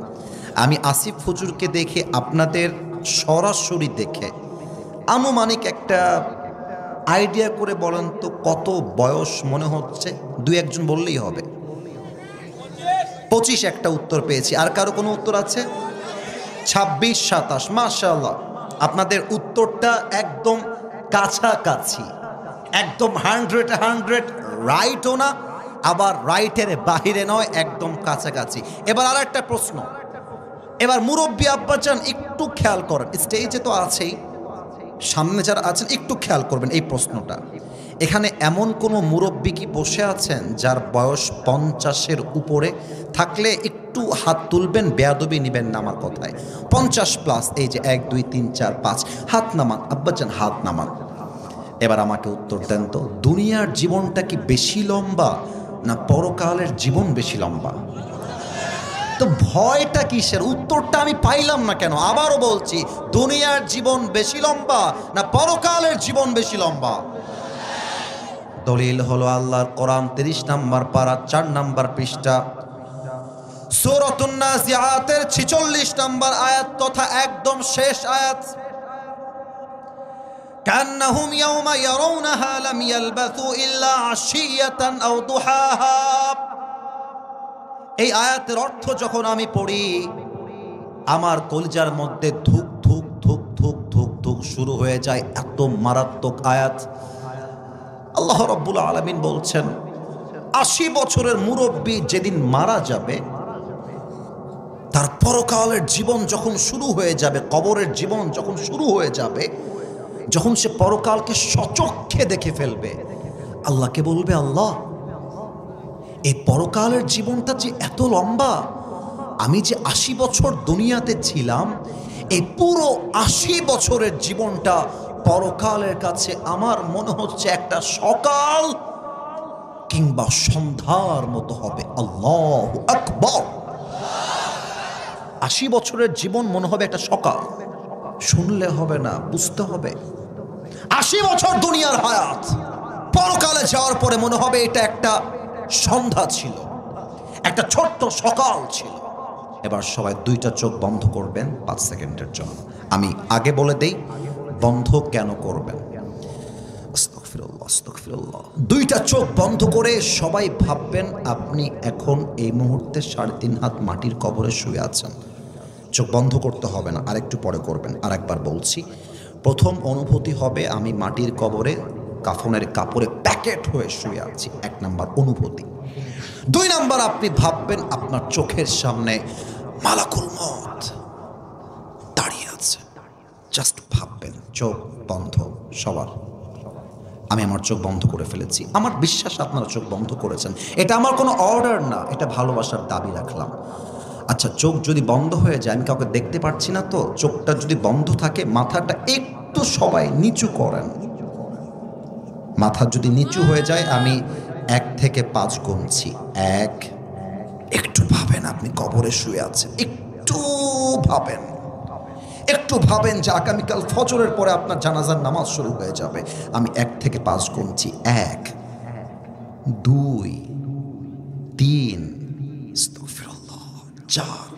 আমি আসিফ হুজুরকে দেখে, আপনাদের সরাসরি দেখে আনুমানিক একটা আইডিয়া করে বলেন তো কত বয়স মনে হচ্ছে? 2-1 জন বললেই হবে। 25 একটা উত্তর পেয়েছি। আর কারো কোনো উত্তর আছে? 26-27। মাশাআল্লাহ, আপনাদের উত্তরটা একদম কাছাকাছি, একদম 100 রাইটও না, আবার রাইটের বাহিরে নয়, একদম কাছাকাছি। এবার আর একটা প্রশ্ন, এবার মুরব্বী আব্বাজান একটু খেয়াল করেন, স্টেজে তো আছেই, সামনে যারা আছেন একটু খেয়াল করবেন এই প্রশ্নটা। এখানে এমন কোনো মুরব্বী কি বসে আছেন যার বয়স 50-এর উপরে? থাকলে একটু হাত তুলবেন, বেয়াদবি নেবেন না আমার কথায়। 50+, এই যে 1 2 3 4 5 হাত নামান আব্বাজান, হাত নামান। এবার আমাকে উত্তর দেন তো, দুনিয়ার জীবনটা কি বেশি লম্বা না পরকালের জীবন বেশি লম্বা? তো ভয়টা কিসের? উত্তরটা আমি পাইলাম না কেন? আবারও বলছি, দুনিয়ার জীবন বেশি লম্বা না পরকালের জীবন বেশি লম্বা? দলিল হলো আল্লাহর কোরআন 30 নম্বর পারা 4 নম্বর পৃষ্ঠা সূরাতুন নাজিআতের 46 নম্বর আয়াত তথা একদম শেষ আয়াত। কান্নাহুম ইয়াওমা ইয়ারাউনাহা লাম ইয়ালবাথু ইল্লা আশিয়াতান আও দুহাহা। এই আয়াতের অর্থ যখন আমি পড়ি, আমার কলিজার মধ্যে ধুক ধুক ধুক ধুক ধুক ধুক শুরু হয়ে যায়। এত মারাত্মক আয়াত। আল্লাহ রাব্বুল আলামিন বলছেন, 80 বছরের মুরব্বী যেদিন মারা যাবে, তার পরকালের জীবন যখন শুরু হয়ে যাবে, কবরের জীবন যখন শুরু হয়ে যাবে, যখন সে পরকালকে সচক্ষে দেখে ফেলবে, আল্লাহকে বলবে, আল্লাহ এই পরকালের জীবনটা যে এত লম্বা, আমি যে 80 বছর দুনিয়াতে ছিলাম, এই পুরো 80 বছরের জীবনটা পরকালের কাছে আমার মনে হচ্ছে একটা সকাল কিংবা সন্ধ্যার মতো হবে। আল্লাহু আকবার। 80 বছরের জীবন মনে হবে একটা সকাল। শুনলে হবে না, বুঝতে হবে। 80 বছর দুনিয়ার হায়াত, পরকালে যাওয়ার পরে মনে হবে এটা একটা সন্ধ্যা ছিল, একটা ছোট্ট সকাল ছিল। এবার সবাই 2টা চোখ বন্ধ করবেন 5 সেকেন্ডের জন্য। আমি আগে বলে দেই বন্ধ কেন করবেন। আস্তাগফিরুল্লাহ, আস্তাগফিরুল্লাহ। 2টা চোখ বন্ধ করে সবাই ভাববেন আপনি এখন এই মুহূর্তে 3.5 হাত মাটির কবরে শুয়ে আছেন। চোখ বন্ধ করতে হবে না, আরেকটু পরে করবেন। আরেকবার বলছি, প্রথম অনুভূতি হবে আমি মাটির কবরে কাফনের কাপড়ে প্যাকেট হয়ে শুয়ে আছি, 1 নাম্বার অনুভূতি। 2 নাম্বার, আপনি ভাববেন আপনার চোখের সামনে মালাকুল মউত দাঁড়িয়ে আছে। জাস্ট ভাববেন, চোখ বন্ধ সবার। আমি আমার চোখ বন্ধ করে ফেলেছি। আমার বিশ্বাস আপনারা চোখ বন্ধ করেছেন। এটা আমার কোনো অর্ডার না, এটা ভালোবাসার দাবি রাখলাম। আচ্ছা, চোখ যদি বন্ধ হয়ে যায়, আমি কাউকে দেখতে পাচ্ছি না তো, চোখটা যদি বন্ধ থাকে মাথাটা একটু সবাই নিচু করেন। মাথা যদি নিচু হয়ে যায়, আমি 1 থেকে 5 গুনছি। 1, একটু ভাবেন আপনি কবরে শুয়ে আছেন, একটু ভাবেন, একটু ভাবেন যে আগামীকাল ফজরের পরে আপনার জানাজার নামাজ শুরু হয়ে যাবে। আমি 1 থেকে 5 গুনছি। 1 2 3 4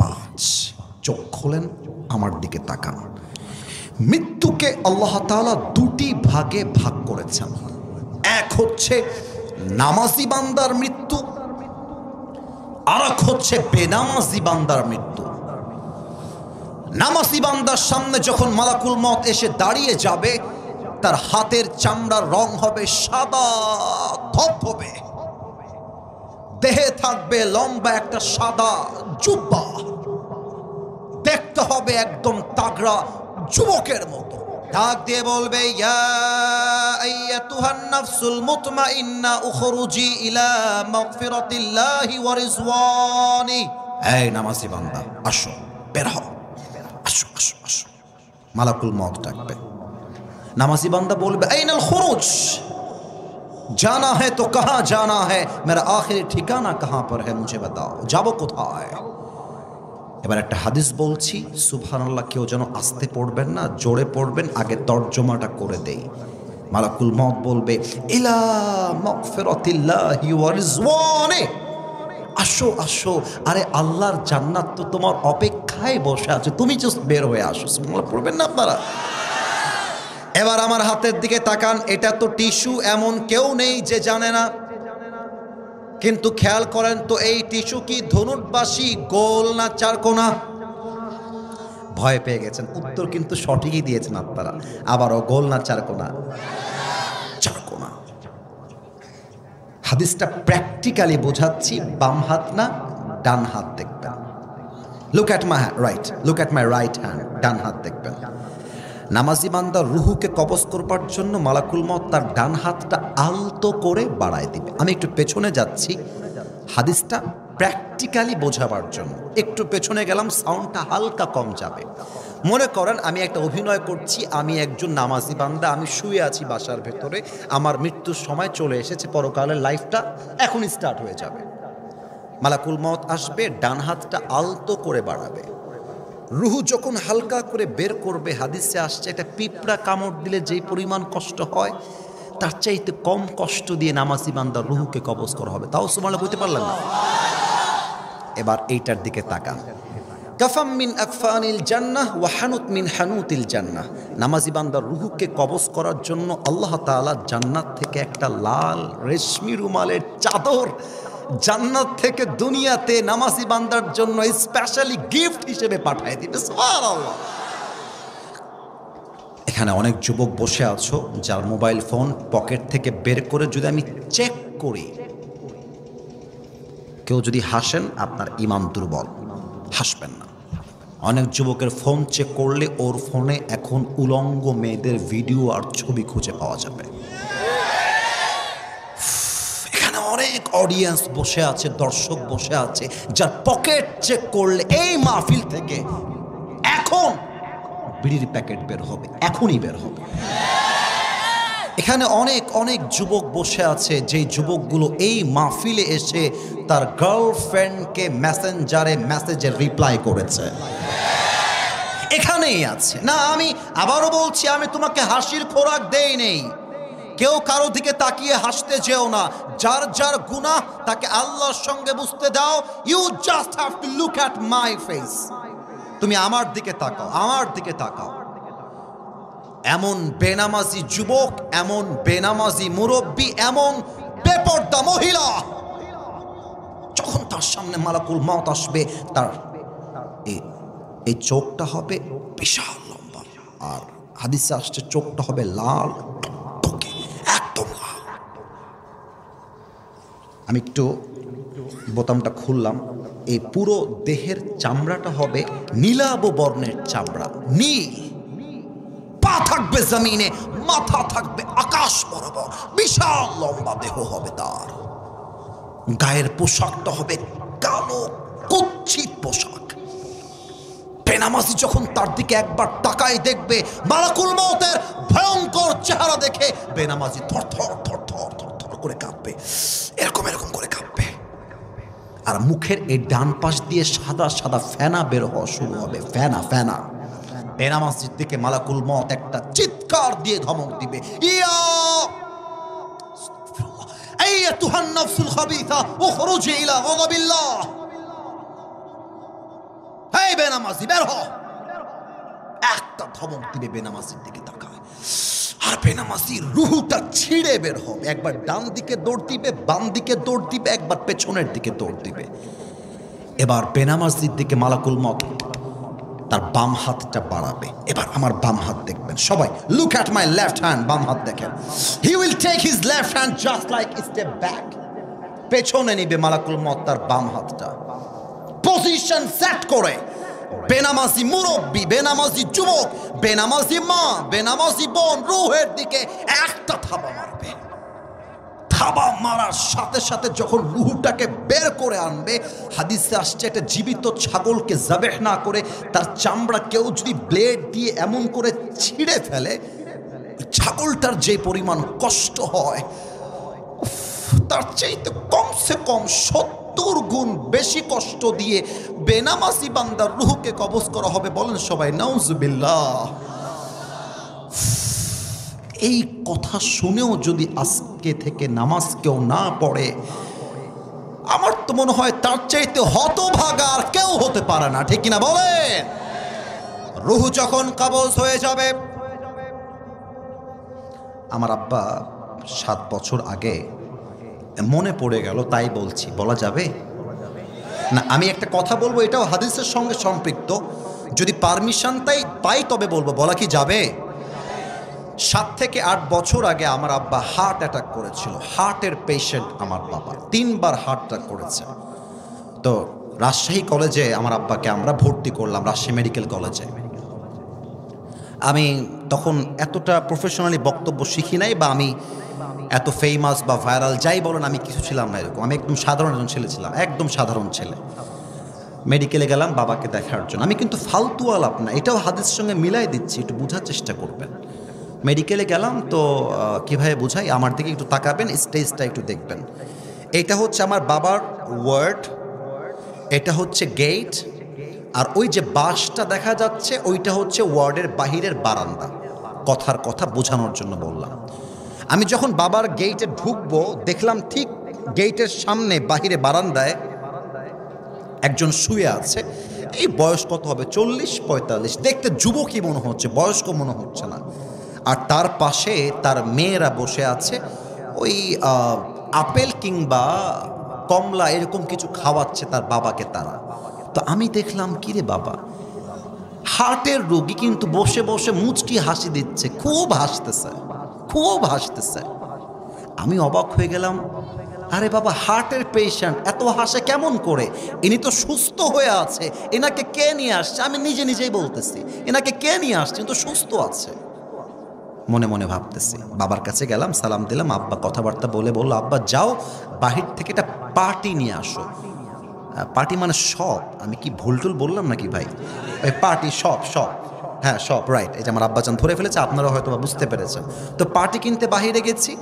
5। চোখ খোলেন, আমার দিকে তাকান। মৃত্যুকে আল্লাহ তাআলা 2টি ভাগে ভাগ করেছেন। এক হচ্ছে নামাজি বান্দার মৃত্যু, আর এক হচ্ছে বেনামাজি বান্দার মৃত্যু। নামাজি বান্দার সামনে যখন মালাকুল মউত এসে দাঁড়িয়ে যাবে, তার হাতের চামড়ার রং হবে সাদা ধবধবে, দেহে থাকবে লম্বা একটা সাদা জুব্বা, দেখতে হবে একদম তাগড়া যুবকের মতো। ডাক দিয়ে বলবে, ইয়া আইয়াতুহান নাফসুল মুতমাইন্না উখরুজি ইলা মাগফিরাতিল্লাহি ওয়া রিজওয়ানি। এই নামাজি বান্দা, আসো, বের হও, আসো আসো আসো। মালাকুল মউত ডাকবে। নামাজি বান্দা বলবে, আইনাল খুরুজ, जाना है तो कहाँ जाना है, मेरा आखिरी ठिकाना कहाँ पर है, मुझे बताओ, যাবো কোথায়। এবার একটা হাদিস বলছি, সুবহানাল্লাহ, কেউ যেন আস্তে পড়বেন না, জোরে পড়বেন। আগে তর্জমাটা করে দেই। মালাকুল মউত বলবে, ইলা মাগফিরাতিল্লাহি ওয়া রিজওয়ানি, আসো আসো, আরে আল্লাহর জান্নাত তো তোমার অপেক্ষায় বসে আছে, তুমি জাস্ট বের হয়ে আসো। সুবহানাল্লাহ পড়বেন না আপনারা? এবার আমার হাতের দিকে তাকান। এটা তো টিস্যু, এমন কেউ নেই যে জানে না। কিন্তু খেয়াল করেন তো, এই টিস্যু কি ধনুটবাসী, গোল না চারকোনা? ভয় পেয়ে গেছেন, উত্তর কিন্তু সঠিকই দিয়েছেন আপনারা। আবারও, গোল না চারকোনা? চারকোনা। হাদিসটা প্র্যাকটিক্যালি বোঝাচ্ছি, বাম হাত না ডান হাত দেখবেন। Look at my right, look at my right hand, ডান হাত দেখবেন। নামাজি বান্দার রুহুকে কবজ করবার জন্য মালাকুল মউত তার ডান হাতটা আলতো করে বাড়ায় দিবে। আমি একটু পেছনে যাচ্ছি হাদিসটা প্র্যাকটিক্যালি বোঝাবার জন্য। একটু পেছনে গেলাম, সাউন্ডটা হালকা কম যাবে। মনে করেন আমি একটা অভিনয় করছি, আমি একজন নামাজি বান্দা, আমি শুয়ে আছি বাসার ভেতরে, আমার মৃত্যুর সময় চলে এসেছে, পরকালের লাইফটা এখনই স্টার্ট হয়ে যাবে। মালাকুল মউত আসবে, ডান হাতটা আলতো করে বাড়াবে, রুহু যখন হালকা করে বের করবে, হাদিসে আসছে এটা পিঁপড়া কামড় দিলে যেই পরিমাণ কষ্ট হয় তার চাইতে কম কষ্ট দিয়ে নামাজি বান্দার রুহুকে কবজ করা হবে। তাও সুবহানাল্লাহ বলতে পারলাম না। এবার এইটার দিকে তাকান, কাফাম মিন আকফানিল জান্নাহ ওয়া হানুত মিন হানুতিল জান্নাহ। নামাজি বান্দার রুহুকে কবজ করার জন্য আল্লাহ তাআলা জান্নাত থেকে একটা লাল রেশমি রুমালের চাদর জান্নাত থেকে দুনিয়াতে নামাজি বান্দার জন্য স্পেশালি গিফট হিসেবে পাঠিয়ে দিবে। সুবহানাল্লাহ। এখানে অনেক যুবক বসে আছো যার মোবাইল ফোন পকেট থেকে বের করে যদি আমি চেক করি, কেউ যদি হাসেন আপনার ঈমান দুর্বল, হাসবেন না। অনেক যুবকের ফোন চেক করলে ওর ফোনে এখন উলঙ্গ মেয়েদের ভিডিও আর ছবি খুঁজে পাওয়া যাবে। এখানে অনেক অডিয়েন্স বসে আছে, দর্শক বসে আছে যার পকেট চেক করলে এই মাহফিল থেকে এখন বিড়ির প্যাকেট বের হবে, এখনই বের হবে। এখানে অনেক অনেক যুবক বসে আছে যেই যুবকগুলো এই মাহফিলে এসে তার গার্লফ্রেন্ডকে মেসেঞ্জারে মেসেজে রিপ্লাই করেছে, এখানেই আছে। না, আমি আবারও বলছি, আমি তোমাকে হাসির খোরাক দেই নেই। কেউ কারো দিকে তাকিয়ে হাসতে যেও না। যার যার গুনাহ তাকে আল্লাহর সঙ্গে বুঝতে দাও। You just have to look at my face. তুমি আমার দিকে তাকাও, আমার দিকে তাকাও। এমন বেনামাজি যুবক, এমন বেনামাজি মুরব্বী, এমন বেপর্দা মহিলা, যখন তার সামনে মালাকুল মউত আসবে, তার এই চোখটা হবে বিশাল লম্বা, আর হাদিসে আসছে চোখটা হবে লাল টকটকে, একদম লাল। আমি একটু বোতামটা খুললাম, এই পুরো দেহের চামড়াটা হবে নীলাভ বর্ণের চামড়া, নীল। পা থাকবে জমিনে, মাথা থাকবে আকাশ বরাবর, বিশাল লম্বা দেহ হবে তার। গায়ের পোশাকটা হবে কালো কুৎসিত পোশাক। বেনামাজি যখন তার দিকে একবার তাকায় দেখবে মালাকুল মউতের ভয়ঙ্কর চেহারা দেখে বেনামাজি থরথর থরথর থরথর করে কাঁপবে, এরকম এরকম করে কাঁপবে। আর মুখের এই ডান পাশ দিয়ে সাদা সাদা ফেনা বের হওয়া শুরু হবে, ফেনা ফেনা। বেনামাজির দিকে মালাকুল মউত একটা চিৎকার দিয়ে ধমক দিবে, ইয়া আইয়াতুহান নাফসুল খাবিসা উখরুজি ইলা গাযাবিল্লাহ। হে বেনামাজি, বের হ। একটা ধমক দিবে, বেনামাজির দিকে তাকায়, আর বেনামাজি রুহুটা ছিঁড়ে বের হবে। একবার ডান দিকে দৌড় দিবে, বাম দিকে দৌড় দিবে, একবার পেছনের দিকে দৌড় দিবে। এবার বেনামাজির দিকে মালাকুল মউত তার বাম হাতটা বাড়াবে। এবার আমার বাম হাত দেখবেন সবাই, look at my left hand. বাম হাত দেখেন। He will take his left hand just like step back. পেছনে নিবে মালাকুল মউত তার বাম হাতটা, পজিশন সেট করে। বেনামাজি মুরব্বী, বেনামাজি যুবক, বেনামাজি মা, বেনামাজি বোন রুহের দিকে একটা থাবা মারবে। থাবা মারার সাথে সাথে যখন রুহটাকে বের করে আনবে, হাদিসে আসছে একটা জীবিত ছাগলকে জাবেহ না করে তার চামড়া কেউ যদি ব্লেড দিয়ে এমন করে ছিঁড়ে ফেলে, ছাগলটার যে পরিমাণ কষ্ট হয় তার চাইতে কমসে কম 70 গুণ বেশি কষ্ট দিয়ে বেনামাজি বান্দার রুহকে কবজ করা হবে। বলেন সবাই নাউজুবিল্লাহ। এই কথা শুনেও যদি আজকে থেকে নামাজ কেউ না পড়ে, আমার তো মনে হয় তার চাইতে হতভাগা আর কেউ হতে পারে না, ঠিক কিনা বলেন? রুহ যখন কবজ হয়ে যাবে, আমার আব্বা 7 বছর আগে মনে পড়ে গেল, তাই বলছি, বলা যাবে না? আমি একটা কথা বলবো, এটাও হাদিসের সঙ্গে সম্পৃক্ত, যদি পারমিশন পাই তবে বলবো, বলা কি যাবে? 7 থেকে 8 বছর আগে আমার আব্বা হার্ট অ্যাটাক করেছিল। হার্টের পেশেন্ট আমার বাবা, 3 বার হার্ট অ্যাটাক করেছে। তো রাজশাহী কলেজে আমার আব্বাকে আমরা ভর্তি করলাম, রাজশাহী মেডিকেল কলেজে। আমি তখন এতটা প্রফেশনালি বক্তব্য শিখি নাই, বা আমি এত ফেমাস বা ভাইরাল যাই বলেন আমি কিছু ছিলাম না এরকম। আমি একদম সাধারণ একজন ছেলে ছিলাম, একদম সাধারণ ছেলে। মেডিকেলে গেলাম বাবাকে দেখার জন্য। আমি কিন্তু ফালতু আলাপ না, এটাও হাদিসের সঙ্গে মিলাই দিচ্ছি, একটু বোঝার চেষ্টা করবেন। মেডিকেলে গেলাম তো কীভাবে বোঝাই, আমার দিকে একটু তাকাবেন, স্টেজটা একটু দেখবেন। এটা হচ্ছে আমার বাবার ওয়ার্ড, এটা হচ্ছে গেট, আর ওই যে বাসটা দেখা যাচ্ছে ওইটা হচ্ছে ওয়ার্ডের বাহিরের বারান্দা। কথার কথা বোঝানোর জন্য বললাম। আমি যখন বাবার গেটে ঢুকবো দেখলাম ঠিক গেটের সামনে বাহিরে বারান্দায় একজন শুয়ে আছে। এই বয়স কত হবে, 40-45, দেখতে যুবকই মনে হচ্ছে, বয়স্ক মনে হচ্ছে না। আর তার পাশে তার মেয়েরা বসে আছে, ওই আপেল কিংবা কমলা এরকম কিছু খাওয়াচ্ছে তার বাবাকে তারা। তো আমি দেখলাম কিরে বাবা, হার্টের রোগী কিন্তু বসে বসে মুচকি হাসি দিচ্ছে, খুব হাসতেছে, খুব হাসতেছে। আমি অবাক হয়ে গেলাম, আরে বাবা হার্টের পেশেন্ট এত হাসে কেমন করে? ইনি তো সুস্থ হয়ে আছে, এনাকে কে নিয়ে আসছে? আমি নিজে নিজেই বলতেছি এনাকে কে নিয়ে আসছে, তো সুস্থ আছে। মনে মনে ভাবতেছি, বাবার কাছে গেলাম, সালাম দিলাম। আব্বা কথাবার্তা বলে বলল, আব্বা যাও বাহির থেকে একটা পার্টি নিয়ে আসো। পার্টি মানে শপ, আমি কি ভুলটুল বললাম নাকি ভাই? ওই পার্টি শপ, শপ, হ্যাঁ শপ, রাইট। এই যে আমার আব্বাজান ধরে ফেলেছে, আপনারা হয়তো বুঝতে পেরেছেন। তো পার্টি কিনতে বাহিরে গেছি,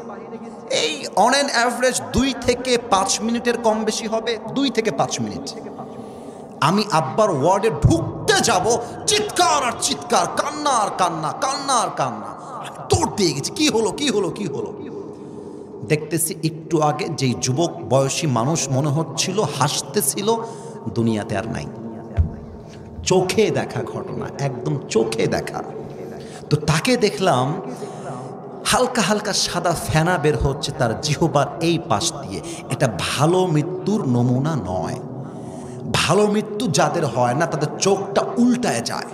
এই অন অ্যান অ্যাভারেজ 2 থেকে 5 মিনিটের কম বেশি হবে, 2 থেকে 5 মিনিট। আমি আব্বার ওয়ার্ডে ঢুকতে যাব, চিৎকার আর চিৎকার, কান্না আর কান্না, কান্না আর কান্না। তোর দিয়ে গেছি, কি হলো কি হলো কি হলো? দেখতেছি একটু আগে যেই যুবক বয়সী মানুষ মনে হচ্ছিল হাসতেছিল, দুনিয়াতে আর নাই। চোখে দেখা ঘটনা, একদম চোখে দেখা। তো তাকে দেখলাম হালকা হালকা সাদা ফেনা বের হচ্ছে তার জিহ্বার এই পাশ দিয়ে। এটা ভালো মৃত্যুর নমুনা নয়। ভালো মৃত্যু যাদের হয় না তাদের চোখটা উল্টায় যায়,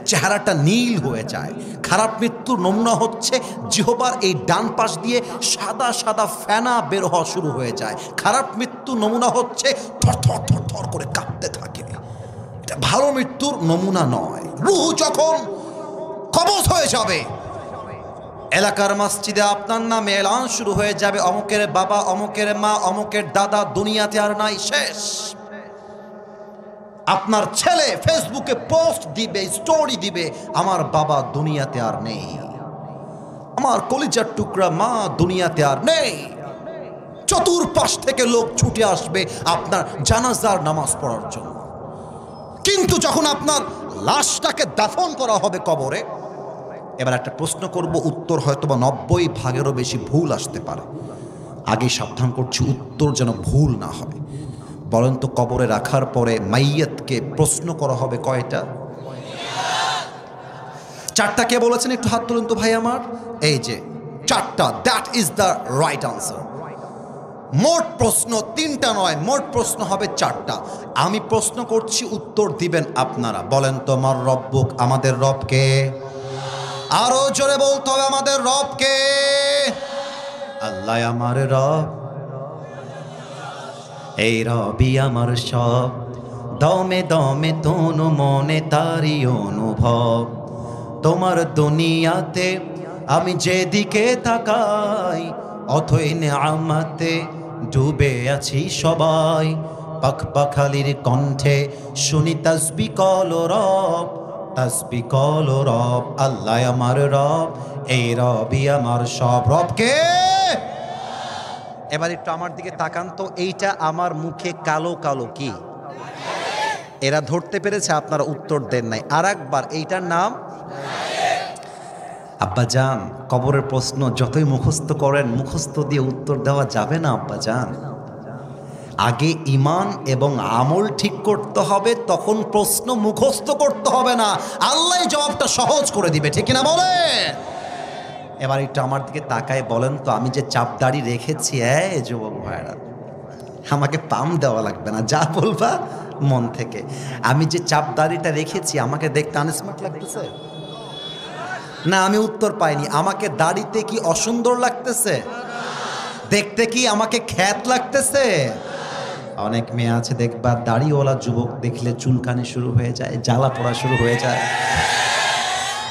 চেহারাটা নীল হয়ে যায়। খারাপ মৃত্যুর নমুনা হচ্ছে জিহ্বার এই ডান পাশ দিয়ে সাদা সাদা ফেনা বের হওয়া শুরু হয়ে যায়। খারাপ মৃত্যুর নমুনা হচ্ছে থর থর থর থর করে কাঁপতে থাকে। এটা ভালো মৃত্যুর নমুনা নয়। রূহ যখন কবজ হয়ে যাবে, এলাকার মসজিদে আপনার নামে এলান শুরু হয়ে যাবে, অমুকের বাবা, অমুকের মা, অমুকের দাদা দুনিয়াতে আর নাই, শেষ। আপনার ছেলে ফেসবুকে পোস্ট দিবে, স্টোরি দিবে, আমার বাবা দুনিয়াতে আর নেই, আমার কলিজার টুকরা মা দুনিয়াতে আর নেই। চতুর্পাশ থেকে লোক ছুটে আসবে আপনার জানাজার নামাজ পড়ার জন্য। কিন্তু যখন আপনার লাশটাকে দাফন করা হবে কবরে, এবার একটা প্রশ্ন করব, উত্তর হয়তো বা 90% বেশি ভুল আসতে পারে। আগে সাবধান করছি, উত্তর যেন ভুল না হয়। বলেন তো, কবরে রাখার পরে মাইয়াতকে প্রশ্ন করা হবে কয়টা? 4টা। কে বলেছেন একটু হাত তুলুন তো ভাই আমার। এই যে 4টা, that is the right answer. মোট প্রশ্ন 3টা নয়, মোট প্রশ্ন হবে 4টা। আমি প্রশ্ন করছি, উত্তর দিবেন আপনারা। বলেন তো, আমার রব্বুক, আমাদের রবকে। আরো জোরে বলতে হবে, আমাদের রবকে। আল্লাহ আমার রব, এই রবি আমার সব, দমে দমে তনু মনে তারি অনুভব। তোমার দুনিয়াতে আমি যেদিকে তাকাই, অথই নেয়ামতে ডুবে আছি সবাই। পাখপাখালির কণ্ঠে শুনি তাসবিহ কল রব, তাসবিহ কল রব। আল্লাহ আমার রব, এই রবি আমার সব। রবকে। এবার একটু আমার দিকে তাকান তো, এইটা আমার মুখে কালো কালো কি? এরা ধরতে পেরেছে, আপনারা উত্তর দেন নাই। আর একবার, এইটার নাম আব্বাজান। কবরের প্রশ্ন যতই মুখস্থ করেন, মুখস্থ দিয়ে উত্তর দেওয়া যাবে না আব্বাজান। আগে ঈমান এবং আমল ঠিক করতে হবে, তখন প্রশ্ন মুখস্থ করতে হবে না। আল্লাহ জবাবটা সহজ করে দিবে, ঠিক না বলে? এবার একটু আমার দিকে তাকায় বলেন তো, আমি যে চাপদাড়ি রেখেছি, যুবক ভাইরা, আমাকে পাম দেওয়া লাগবে না, যা বলবা মন থেকে। আমি যে চাপদাড়িটা রেখেছি, আমাকে দেখতে আনস্মার্ট লাগতেছে না? আমি উত্তর পাইনি। আমাকে দাড়িতে কি অসুন্দর লাগতেছে? দেখতে কি আমাকে খ্যাত লাগতেছে? অনেক মেয়ে আছে দেখবা, দাড়িওয়ালা যুবক দেখলে চুলকানি শুরু হয়ে যায়, জ্বালা পড়া শুরু হয়ে যায়।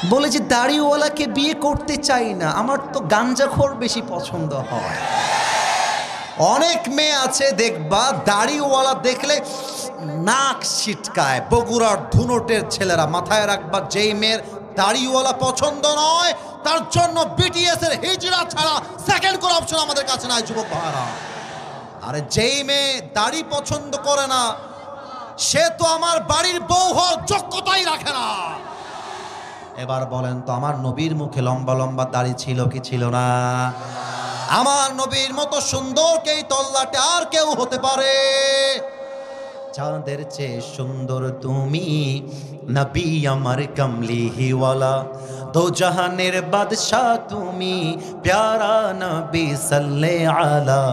বলে যে দাড়িওয়ালাকে বিয়ে করতে চাই না, আমার তো গাঞ্জাখোর বেশি পছন্দ হয়। অনেক মেয়ে আছে দেখবা দাড়িওয়ালা দেখলে নাক ছিটকায়। বগুড়ার ধুনটের ছেলেরা মাথায় রাখবা, যেই মেয়ের দাড়িওয়ালা পছন্দ নয় তার জন্য বিটিএস এর হিজড়া ছাড়া সেকেন্ড কোন অপশন আমাদের কাছে নাই যুবক ভাইরা। আরে যেই মেয়ে দাড়ি পছন্দ করে না সে তো আমার বাড়ির বউ হওয়ার যোগ্যতাই রাখে না। এবার বলেন তো আমার নবীর মুখে লম্বা লম্বা দাড়ি ছিল কি ছিল না? আমার নবীর মতো সুন্দর কে তল্লাটে আর কেউ হতে পারে? চাঁদের চেয়ে সুন্দর তুমি, নবী আমার কমলি হিওয়ালা, দো জাহানের বাদশাহ তুমি, প্যারা নবী সাল্লে আলা,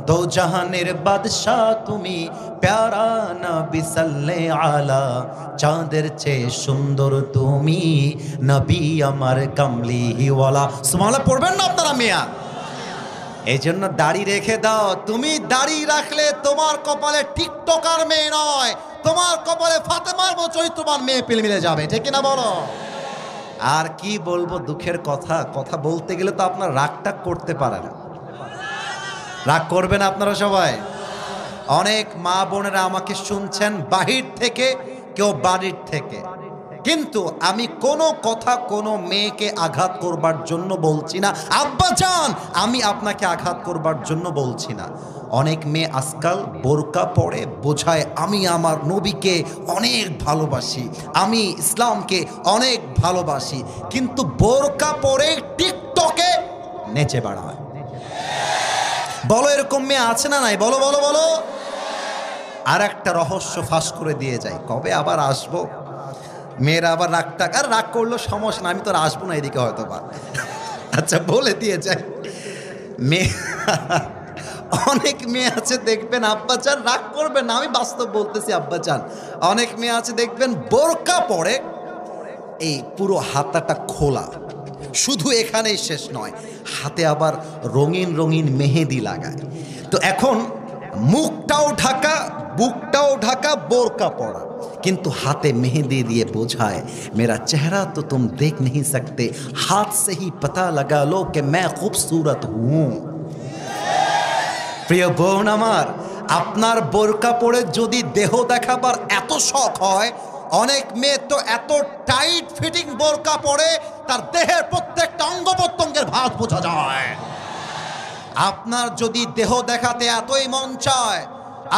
দো জাহানের বাদশাহ তুমি, প্যারা নবী সাল্লে আলা, চাঁদের চেয়ে সুন্দর তুমি, নবী আমার কমলি হিওয়ালা। সুবহানাল্লাহ পড়বেন না আপনারা মিয়া? এই জন্য দাড়ি রেখে দাও। তুমি দাড়ি রাখলে তোমার কপালে টিকটকার মেয়ে নয়, তোমার কপালে ফাতেমার মতো চরিত্রবান মেয়ে পেলে মিলে যাবে, ঠিক কিনা বলো? আর কি বলবো দুঃখের কথা, কথা বলতে গেলে তো আপনার রাগটা করতে পারে না। রাগ করবেন আপনারা সবাই? অনেক মা বোনেরা আমাকে শুনছেন বাহির থেকে, কেউ বাড়ির থেকে, কিন্তু আমি কোনো কথা কোনো মেয়েকে আঘাত করবার জন্য বলছি না। আব্বা জান আমি আপনাকে আঘাত করবার জন্য বলছি না। অনেক মেয়ে আজকাল বোরকা পরে বোঝায় আমি আমার নবীকে অনেক ভালোবাসি, আমি ইসলামকে অনেক ভালোবাসি, কিন্তু বোরকা পরে টিকটকে নেচে বেড়ায়। বলো এরকম মেয়ে আছে না নাই? বলো বলো বলো। আর একটা রহস্য ফাঁস করে দিয়ে যায়, কবে আবার আসবো? মেয়েরা আবার রাগ করলো সমস্যা না, আমি তো আর আসবো না এদিকে হয়তো বা। আচ্ছা বলে দিয়ে যাই, মেয়ে অনেক মেয়ে আছে দেখবেন আব্বাজান রাগ করবেন না, আমি বাস্তব বলতেছি আব্বাজান, অনেক মেয়ে আছে দেখবেন বোরকা পরে এই পুরো হাতাটা খোলা, শুধু এখানেই শেষ নয়, হাতে আবার রঙিন রঙিন মেহেদি লাগায়। তো এখন মুখটাও ঢাকা বুকটাও ঢাকা বোরকা পরা, কিন্তু হাতে মেহেদি দিয়ে বোঝায় मेरा चेहरा तो तुम देख नहीं सकते, हाथ से ही पता लगा लो कि मैं खूबसूरत हूँ। প্রিয় বোন আমার, আপনার বোরকা পরে যদি দেহ দেখাবার এত শখ হয়, অনেক মেয়ে তো এত টাইট ফিটিং বোরকা পরে তার দেহের প্রত্যেকটা অঙ্গ প্রত্যঙ্গের ভাঁজ বোঝা যায়। আপনার যদি দেহ দেখাতে এতই মন চায়,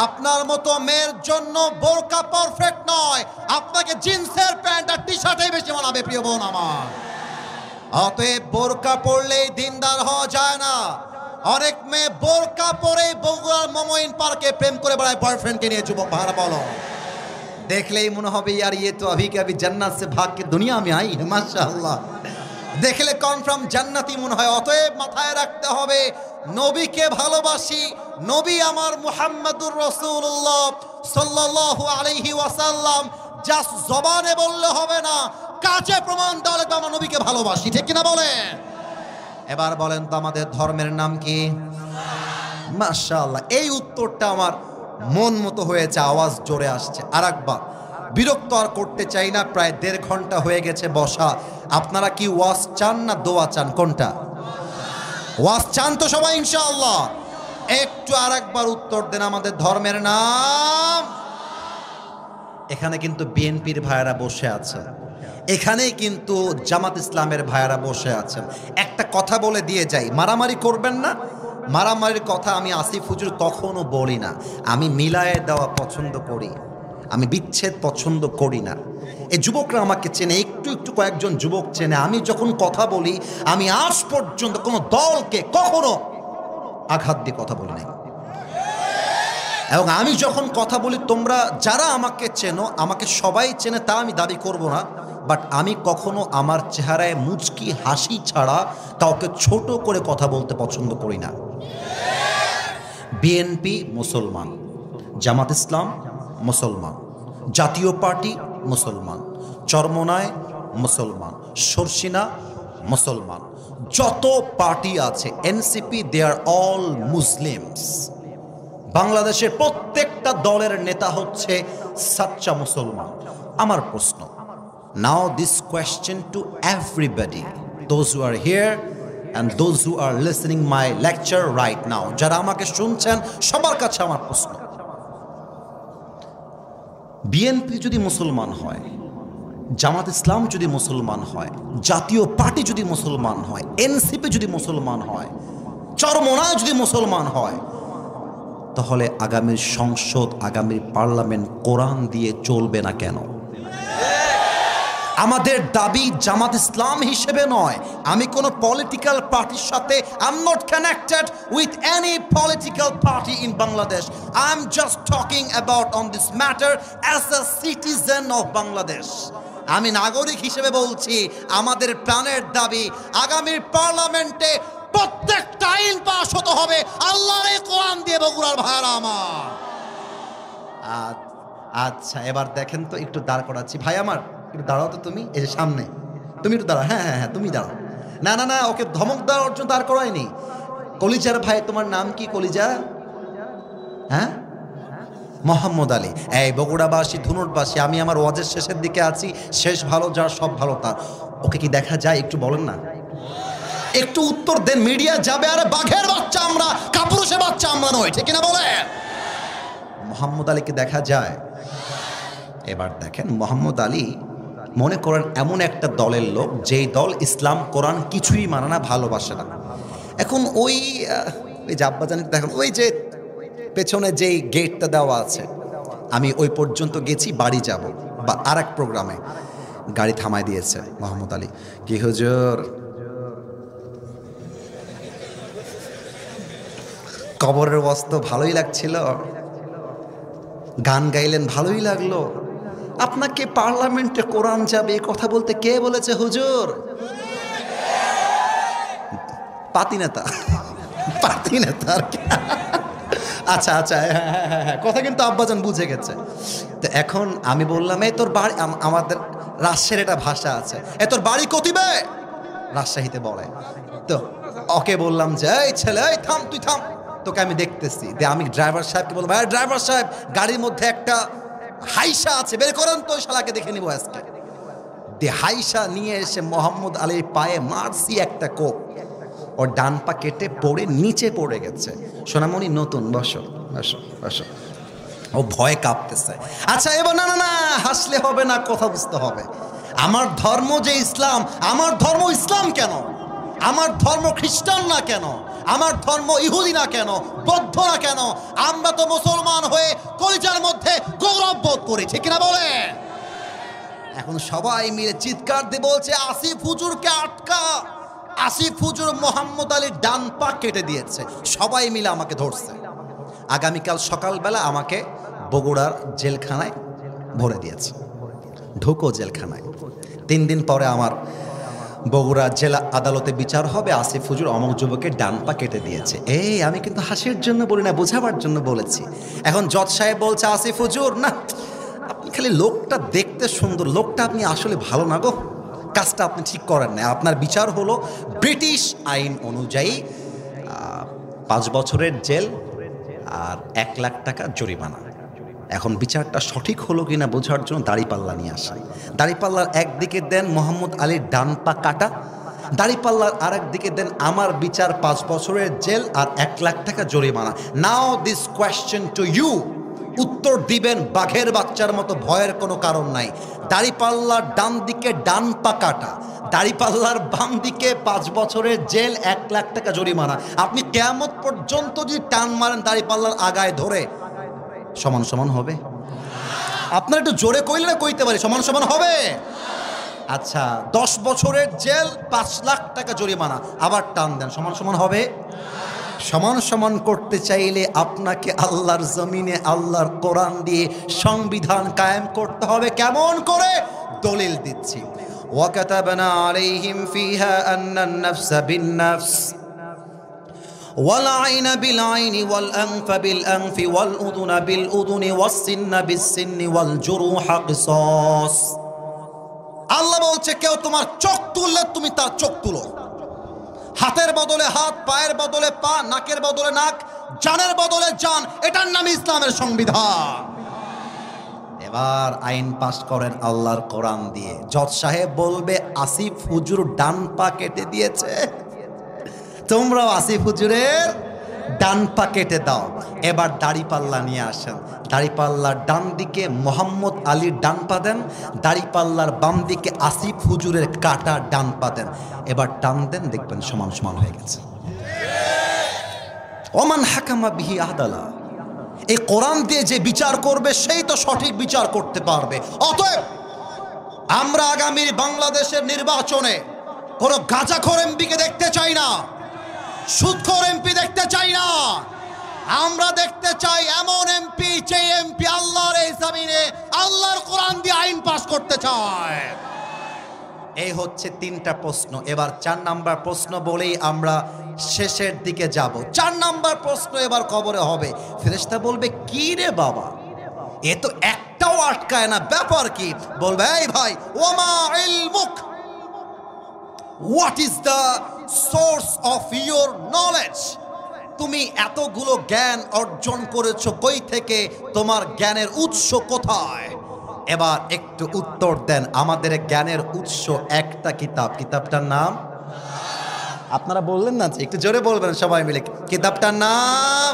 আপনার মতো মেয়ের জন্য বোরকা পারফেক্ট নয়, আপনাকে জিন্সের প্যান্ট আর টি শার্টই বেশি মানাবে প্রিয় বোন আমার। অতএব বোরকা পরলেই দিনদার হওয়া যায় না। অনেক মেয়ে বোরকা পরেই বগুড়ার মমইন পার্কে প্রেম করে বেড়ায় বয়ফ্রেন্ডকে নিয়ে। যুবক ভাড়া বলো, দেখলেই মনে হবে यार ये तो अभी के अभी जन्नत से भाग के दुनिया में आई है माशाअल्लाह, দেখলে কনফার্ম জান্নাতি মনে হয়। অতএব মাথায় রাখতে হবে নবীকে ভালোবাসি, নবী আমার মুহাম্মদুর রাসূলুল্লাহ সাল্লাল্লাহু আলাইহি ওয়াসাল্লাম, জাস্ট জবানে বললে হবে না, কাজে প্রমাণ দেওয়া লাগবে আমরা নবীকে ভালোবাসি, ঠিক কিনা বলেন? এবার বলেন তো আমাদের ধর্মের নাম কি? মাশাআল্লাহ, এই উত্তরটা আমার মন মতো হয়েছে, আওয়াজ জোরে আসছে। আরেকবার, বিরক্ত আর করতে চাই না, প্রায় 1.5 ঘন্টা হয়ে গেছে বসা। আপনারা কি ওয়াজ চান না দোয়া চান? কোনটা? ওয়াজ চান তো সবাই ইনশাআল্লাহ? একটু আরেকবার উত্তর দেন, আমাদের ধর্মের নাম। এখানে কিন্তু বিএনপির ভাইয়েরা বসে আছে, এখানেই কিন্তু জামাত ইসলামের ভাইয়েরা বসে আছেন। একটা কথা বলে দিয়ে যাই, মারামারি করবেন না। মারামারির কথা আমি আসিফ হুজুর কখনো বলি না। আমি মিলায়ে দেওয়া পছন্দ করি, আমি বিচ্ছেদ পছন্দ করি না। এই যুবকরা আমাকে চেনে, একটু একটু কয়েকজন যুবক চেনে। আমি যখন কথা বলি, আমি আজ পর্যন্ত কোনো দলকে কখনো আঘাত দিয়ে কথা বলি নাই। এবং আমি যখন কথা বলি, তোমরা যারা আমাকে চেনো, আমাকে সবাই চেনে তা আমি দাবি করব না, বাট আমি কখনো আমার চেহারায় মুচকি হাসি ছাড়া কাউকে ছোট করে কথা বলতে পছন্দ করি না। বিএনপি মুসলমান, জামাত ইসলাম মুসলমান, জাতীয় পার্টি মুসলমান, চরমোনাই মুসলমান, শর্ষিনা মুসলমান, যত পার্টি আছে NCP, they are all Muslims. বাংলাদেশের প্রত্যেকটা দলের নেতা হচ্ছে সাচ্চা মুসলমান। আমার প্রশ্ন, Now this question to everybody, those who are here and those who are listening my lecture right now, যারা আমাকে শুনছেন সবার কাছে আমার প্রশ্ন, বিএনপি যদি মুসলমান হয়, জামাত ইসলাম যদি মুসলমান হয়, জাতীয় পার্টি যদি মুসলমান হয়, এনসিপি যদি মুসলমান হয়, চরমোনায় যদি মুসলমান হয়, তাহলে আগামীর সংসদ, আগামীর পার্লামেন্ট কোরআন দিয়ে চলবে না কেন? আমাদের দাবি জামাত ইসলাম হিসেবে নয়, আমি কোনো পলিটিক্যাল পার্টির সাথে I am not connected with any political party in Bangladesh. I am just talking about on this matter as a citizen of Bangladesh. আমি নাগরিক হিসেবে বলছি, আমাদের প্রাণের দাবি আগামীর পার্লামেন্টে প্রত্যেকটা আইন পাস হতে হবে আল্লাহর এই কোরআন দিয়ে। বগুড়ার ভাইরা আমার, আচ্ছা এবার দেখেন তো, একটু দাঁড় করাচ্ছি। ভাই আমার একটু দাঁড়াও তো, তুমি এই যে সামনে, তুমি একটু দাঁড়াও। হ্যাঁ হ্যাঁ হ্যাঁ, তুমি দাঁড়াও। না না না, ওকে ধমক দেওয়ার জন্য দাঁড় করায়নি। কলিজার ভাই, তোমার নাম কি কলিজা? হ্যাঁ, মোহাম্মদ আলী। এই বগুড়াবাসী, ধুনুটবাসী, আমি আমার ওয়াজের শেষের দিকে আছি, শেষ ভালো যার সব ভালো তার। ওকে কি দেখা যায়? একটু বলেন না, একটু উত্তর দেন। মিডিয়া যাবে, আরে বাঘের বাচ্চা আমরা, কাপুরুষের বাচ্চা আমরা নয়, ঠিক কিনা বলেন? মোহাম্মদ আলীকে দেখা যায়? এবার দেখেন, মোহাম্মদ আলী মনে করেন এমন একটা দলের লোক, যেই দল ইসলাম কোরআন কিছুই মানে না, ভালোবাসে না। এখন ওই জাব্বাজানি দেখেন, ওই যে পেছনে যেই গেটটা দেওয়া আছে, আমি ওই পর্যন্ত গেছি, বাড়ি যাব বা আর এক প্রোগ্রামে, গাড়ি থামায় দিয়েছে মোহাম্মদ আলী। কি হুজুর, কবরের বস্ত্র ভালোই লাগছিল, গান গাইলেন ভালোই লাগলো, আপনাকে পার্লামেন্টে কোরআন যাবে এ কথা বলতে কে বলেছে হুজুর? পাতি নেতা, পাতি নেতা আর কি। আচ্ছা আচ্ছা, হ্যাঁ, কথা কিন্তু আব্বাজান বুঝে গেছে। তো এখন আমি বললাম, এই তোর বাড়ি, আমাদের রাজশাহীর একটা ভাষা আছে, এ তোর বাড়ি কতিবে, রাজশাহীতে বলে। তো ওকে বললাম যে, এই ছেলে, এই থাম, তুই থাম, তোকে আমি দেখতেছি। দিয়ে আমি ড্রাইভার সাহেবকে বলবো, ভাই ড্রাইভার সাহেব, গাড়ির মধ্যে একটা হাইসা আছে, বের করেন তো, ওই শালাকে দেখে নিবো আজকে। দিয়ে হাইসা নিয়ে এসে মোহাম্মদ আলীর পায়ে মারছি একটা কোপ, ওর ডান পা কেটে পড়ে নিচে পড়ে গেছে। সোনামণি নতুন, বসো বসো বসো। ও ভয় কাঁপতেছে। আচ্ছা এবার না না না, হাসলে হবে না, কথা বুঝতে হবে। আমার ধর্ম যে ইসলাম, আমার ধর্ম ইসলাম কেন? আমার ধর্ম খ্রিস্টান না কেন? আমার ধর্ম ইহুদি না কেন? বৌদ্ধ না কেন? আমরা তো মুসলমান হয়ে কলিজার মধ্যে গৌরব বোধ করি, ঠিক কিনা বলে? এখন সবাই মিলে চিৎকার দিয়ে বলছে, আসিফ হুজুরকে আটকা। আসিফ হুজুর মোহাম্মদ আলীর ডান পা কেটে দিয়েছে। সবাই মিলে আমাকে ধরছে। আগামীকাল সকালবেলা আমাকে বগুড়ার জেলখানায় ভরে দিয়েছে, ঢুকো জেলখানায়। 3 দিন পরে আমার বগুড়া জেলা আদালতে বিচার হবে, আসিফ হুজুর অমক যুবকের ডান পা কেটে দিয়েছে। এই আমি কিন্তু হাসির জন্য বলি না, বোঝাবার জন্য বলেছি। এখন জজ সাহেব বলছে, আসিফ হুজুর না, আপনি খালি লোকটা দেখতে সুন্দর, লোকটা আপনি আসলে ভালো না গো, কাজটা আপনি ঠিক করেন না। আপনার বিচার হলো ব্রিটিশ আইন অনুযায়ী 5 বছরের জেল আর 1 লাখ টাকা জরিমানা। এখন বিচারটা সঠিক হলো কিনা বোঝার জন্য দাড়িপাল্লা নিয়ে আসা। দাড়িপাল্লার একদিকে দেন মোহাম্মদ আলীর ডান পা কাটা, দাড়িপাল্লার আর একদিকে দেন আমার বিচার 5 বছরের জেল আর 1 লাখ টাকা জরিমানা। নাও দিস কোয়েশ্চেন টু ইউ, উত্তর দিবেন বাঘের বাচ্চার মতো, ভয়ের কোনো কারণ নাই। দাড়িপাল্লার ডান দিকে ডান পা কাটা, দাড়িপাল্লার বাম দিকে 5 বছরের জেল, 1 লাখ টাকা জরিমানা। আপনি কিয়ামত পর্যন্ত যদি টান মারেন দাড়িপাল্লার আগায় ধরে, সমান সমান হবে? আপনার একটু জোরে কইলে না কইতে পারি, সমান সমান হবে? আচ্ছা 10 বছরের জেল, 5 লাখ টাকা জরিমানা, আবার টান দেন, সমান সমান হবে? সমান সমান করতে চাইলে আপনাকে আল্লাহর জমিনে আল্লাহর কোরআন দিয়ে সংবিধান কায়েম করতে হবে। কেমন করে? দলিল দিচ্ছি। ওয়াকাতাবনা আলাইহিম ফিহা আন্নান নাফসা বিন-নাফস ওয়াল আইনা বিল আইনি ওয়াল আনফা বিল আনফি ওয়াল উযুনা বিল উযুনি ওয়াস সিন্না বিস সিন্নি ওয়াল জুরুহা কিসাস। আল্লাহ বলছে, কেউ তোমার চোখ তুললে তুমি তার চোখ তুলো, হাতের বদলে হাত, পায়ের বদলে পা, নাকের বদলে নাক, জানের বদলে জান। এটার নাম ইসলামের সংবিধান। এবার আইন পাস করেন আল্লাহর কোরআন দিয়ে। জজ সাহেব বলবে আসিফ হুজুর ডান পা কেটে দিয়েছে, তোমরাও আসিফ হুজুরের ডান পা কেটে দাও। এবার দাড়িপাল্লা নিয়ে আসেন, দাড়িপাল্লার ডান দিকে মোহাম্মদ আলীর ডান পা দেন, দাড়িপাল্লার বাম দিকে আসিফ হুজুরের কাটা ডান পা দেন। এবার টান দেন, দেখবেন সমান সমান হয়ে গেছে। ওমান হাকামা বিহি আদালা, এই কোরআন দিয়ে যে বিচার করবে সেই তো সঠিক বিচার করতে পারবে। অতএব আমরা আগামী বাংলাদেশের নির্বাচনে কোনো গাঁজাখোর এমপিকে দেখতে চাই না, সুদখোর এমপি দেখতে চাই না। আমরা দেখতে চাই এমন এমপি যে এমপি আল্লাহর এই জমিনে আল্লাহর কোরআন দিয়ে আইন পাস করতে চায়। এই হচ্ছে 3টা প্রশ্ন। এবার 4 নাম্বার প্রশ্ন বলেই আমরা শেষের দিকে যাব। 4 নাম্বার প্রশ্ন এবার কবরে হবে। ফেরেশতা বলবে কি রে বাবা, এ তো একটাও আটকায় না, ব্যাপার কি? বলবে এই ভাই, ওমা ইলমুক, what is the source of your knowledge? তুমি এতগুলো জ্ঞান অর্জন করেছো কই থেকে, তোমার জ্ঞানের উৎস কোথায়? এবার একটু উত্তর দেন। আমাদের জ্ঞানের উৎস একটা কিতাব, কিতাবটার নাম আপনারা বললেন না, একটু জোরে বলবেন সবাই মিলে, কিতাবটার নাম।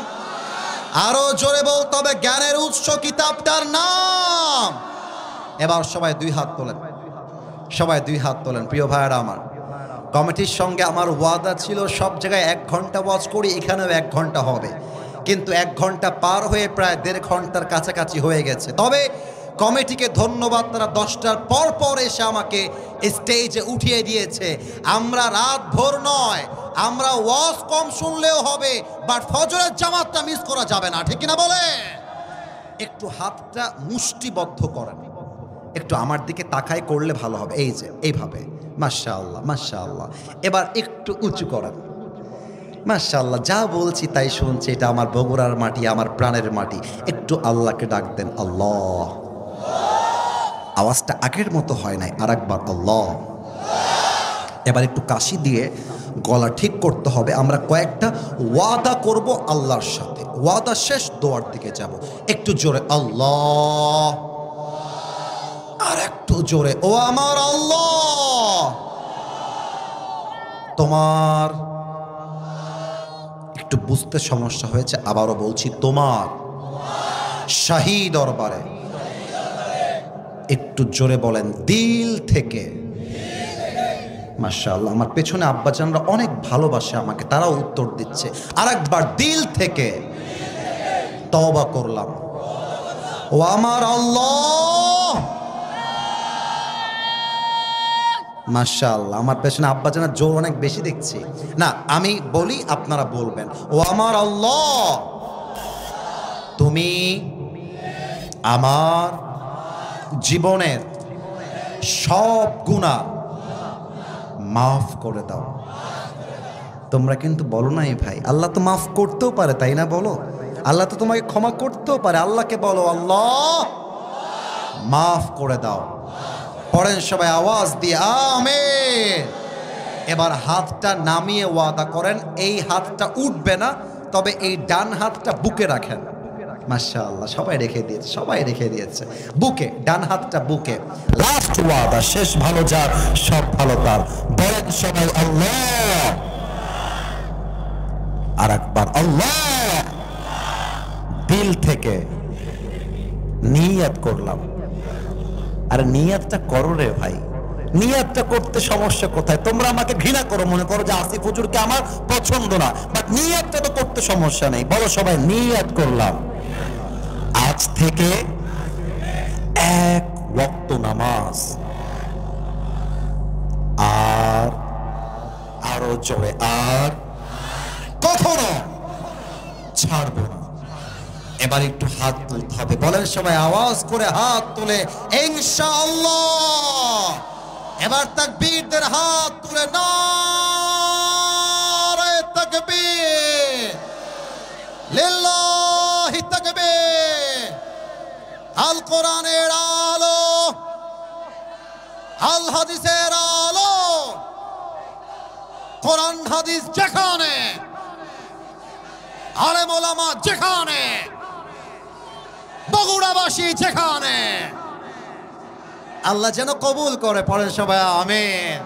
আরো জোরে বলতে হবে, জ্ঞানের উৎস কিতাবটার নাম। এবার সবাই 2 হাত তোলেন, সবাই 2 হাত তোলেন। প্রিয় ভাইয়েরা আমার, কমিটির সঙ্গে আমার ওয়াদা ছিল সব জায়গায় 1 ঘন্টা ওয়াজ করি, এখানেও 1 ঘন্টা হবে, কিন্তু 1 ঘন্টা পার হয়ে প্রায় 1.5 ঘন্টার কাছাকাছি হয়ে গেছে। তবে কমিটিকে ধন্যবাদ, তারা 10টার পর পর এসে আমাকে স্টেজে উঠিয়ে দিয়েছে। আমরা রাত ভোর নয়, আমরা ওয়াজ কম শুনলেও হবে, বাট ফজরের জামাতটা মিস করা যাবে না, ঠিক কিনা বলে? একটু হাতটা মুষ্টিবদ্ধ করেন, একটু আমার দিকে তাকাই করলে ভালো হবে। এই যে এইভাবে, মাশাআল্লাহ মাশাআল্লাহ। এবার একটু উঁচু করেন, মাশাআল্লাহ। যা বলছি তাই শুনছি, এটা আমার বগুড়ার মাটি, আমার প্রাণের মাটি। একটু আল্লাহকে ডাক দেন, আল্লাহ। আওয়াজটা আগের মতো হয় নাই, আর একবার আল্লাহ। এবার একটু কাশি দিয়ে গলা ঠিক করতে হবে। আমরা কয়েকটা ওয়াদা করব আল্লাহর সাথে, ওয়াদা শেষ দোয়ার দিকে যাব। একটু জোরে আল্লাহ, আর একটু জোরে, ও আমার আল্লাহ, তোমার, একটু বুঝতে সমস্যা হয়েছে, আবারও বলছি, তোমার শাহী দরবারে। একটু জোরে বলেন, দিল থেকে। মাশাআল্লাহ, আমার পেছনে আব্বাজানরা অনেক ভালোবাসে আমাকে, তারাও উত্তর দিচ্ছে। আর একবার, দিল থেকে তওবা করলাম, ও আমার আল্লাহ। মাশাআল্লাহ, আমার পেছনে আব্বাজানের জোর অনেক বেশি দেখছি। না, আমি বলি, আপনারা বলবেন, ও আমার আল্লাহ, তুমি আমার জীবনের সব গুনাহ মাফ করে দাও। তোমরা কিন্তু বলো না এই ভাই, আল্লাহ তো মাফ করতেও পারে, তাই না? বলো, আল্লাহ তো তোমাকে ক্ষমা করতেও পারে। আল্লাহকে বলো, আল্লাহ মাফ করে দাও। পড়েন সবাই আওয়াজ দিয়ে, আমিন। এবার হাতটা নামিয়ে ওয়াদা করেন, এই হাতটা উঠবে না, তবে এই ডান হাতটা বুকে রাখেন। মাশাআল্লাহ, সবাই রেখে দিয়েছে, সবাই রেখে দিয়েছে বুকে, ডান হাতটা বুকে। লাস্ট ওয়াদা, শেষ ভালো যার সব ভালো তার। বলেন সবাই আল্লাহ, আর একবার আল্লাহ। দিল থেকে নিয়ত করলাম। আরে নিয়তটা করো রে ভাই, নিয়তটা করতে সমস্যা কোথায়? তোমরা আমাকে ঘৃণা করো, মনে করো যে আসিফ হুজুরকে আমার পছন্দ না, বাট নিয়তটা তো করতে সমস্যা নেই। বলো সবাই, নিয়ত করলাম আজ থেকে 1 ওয়াক্ত নামাজ, আর আরো জোরে, আর কখনো ছাড়বো না। এবার একটু হাত তুলতে হবে, বলেন সবাই আওয়াজ করে হাত তুলে, ইনশাআল্লাহ। এবার তাকবীরদের হাত তুলে, নারে তাকবীর, লিল্লাহি তাকবীর। আল কোরআনের আলো, আল হাদিসের আলো, কোরআন হাদিস যেখানে, আলেম ওলামা যেখানে, বগুড়াবাসী যেখানে, আল্লাহ যেন কবুল করে, পড়েন সবাই আমিন।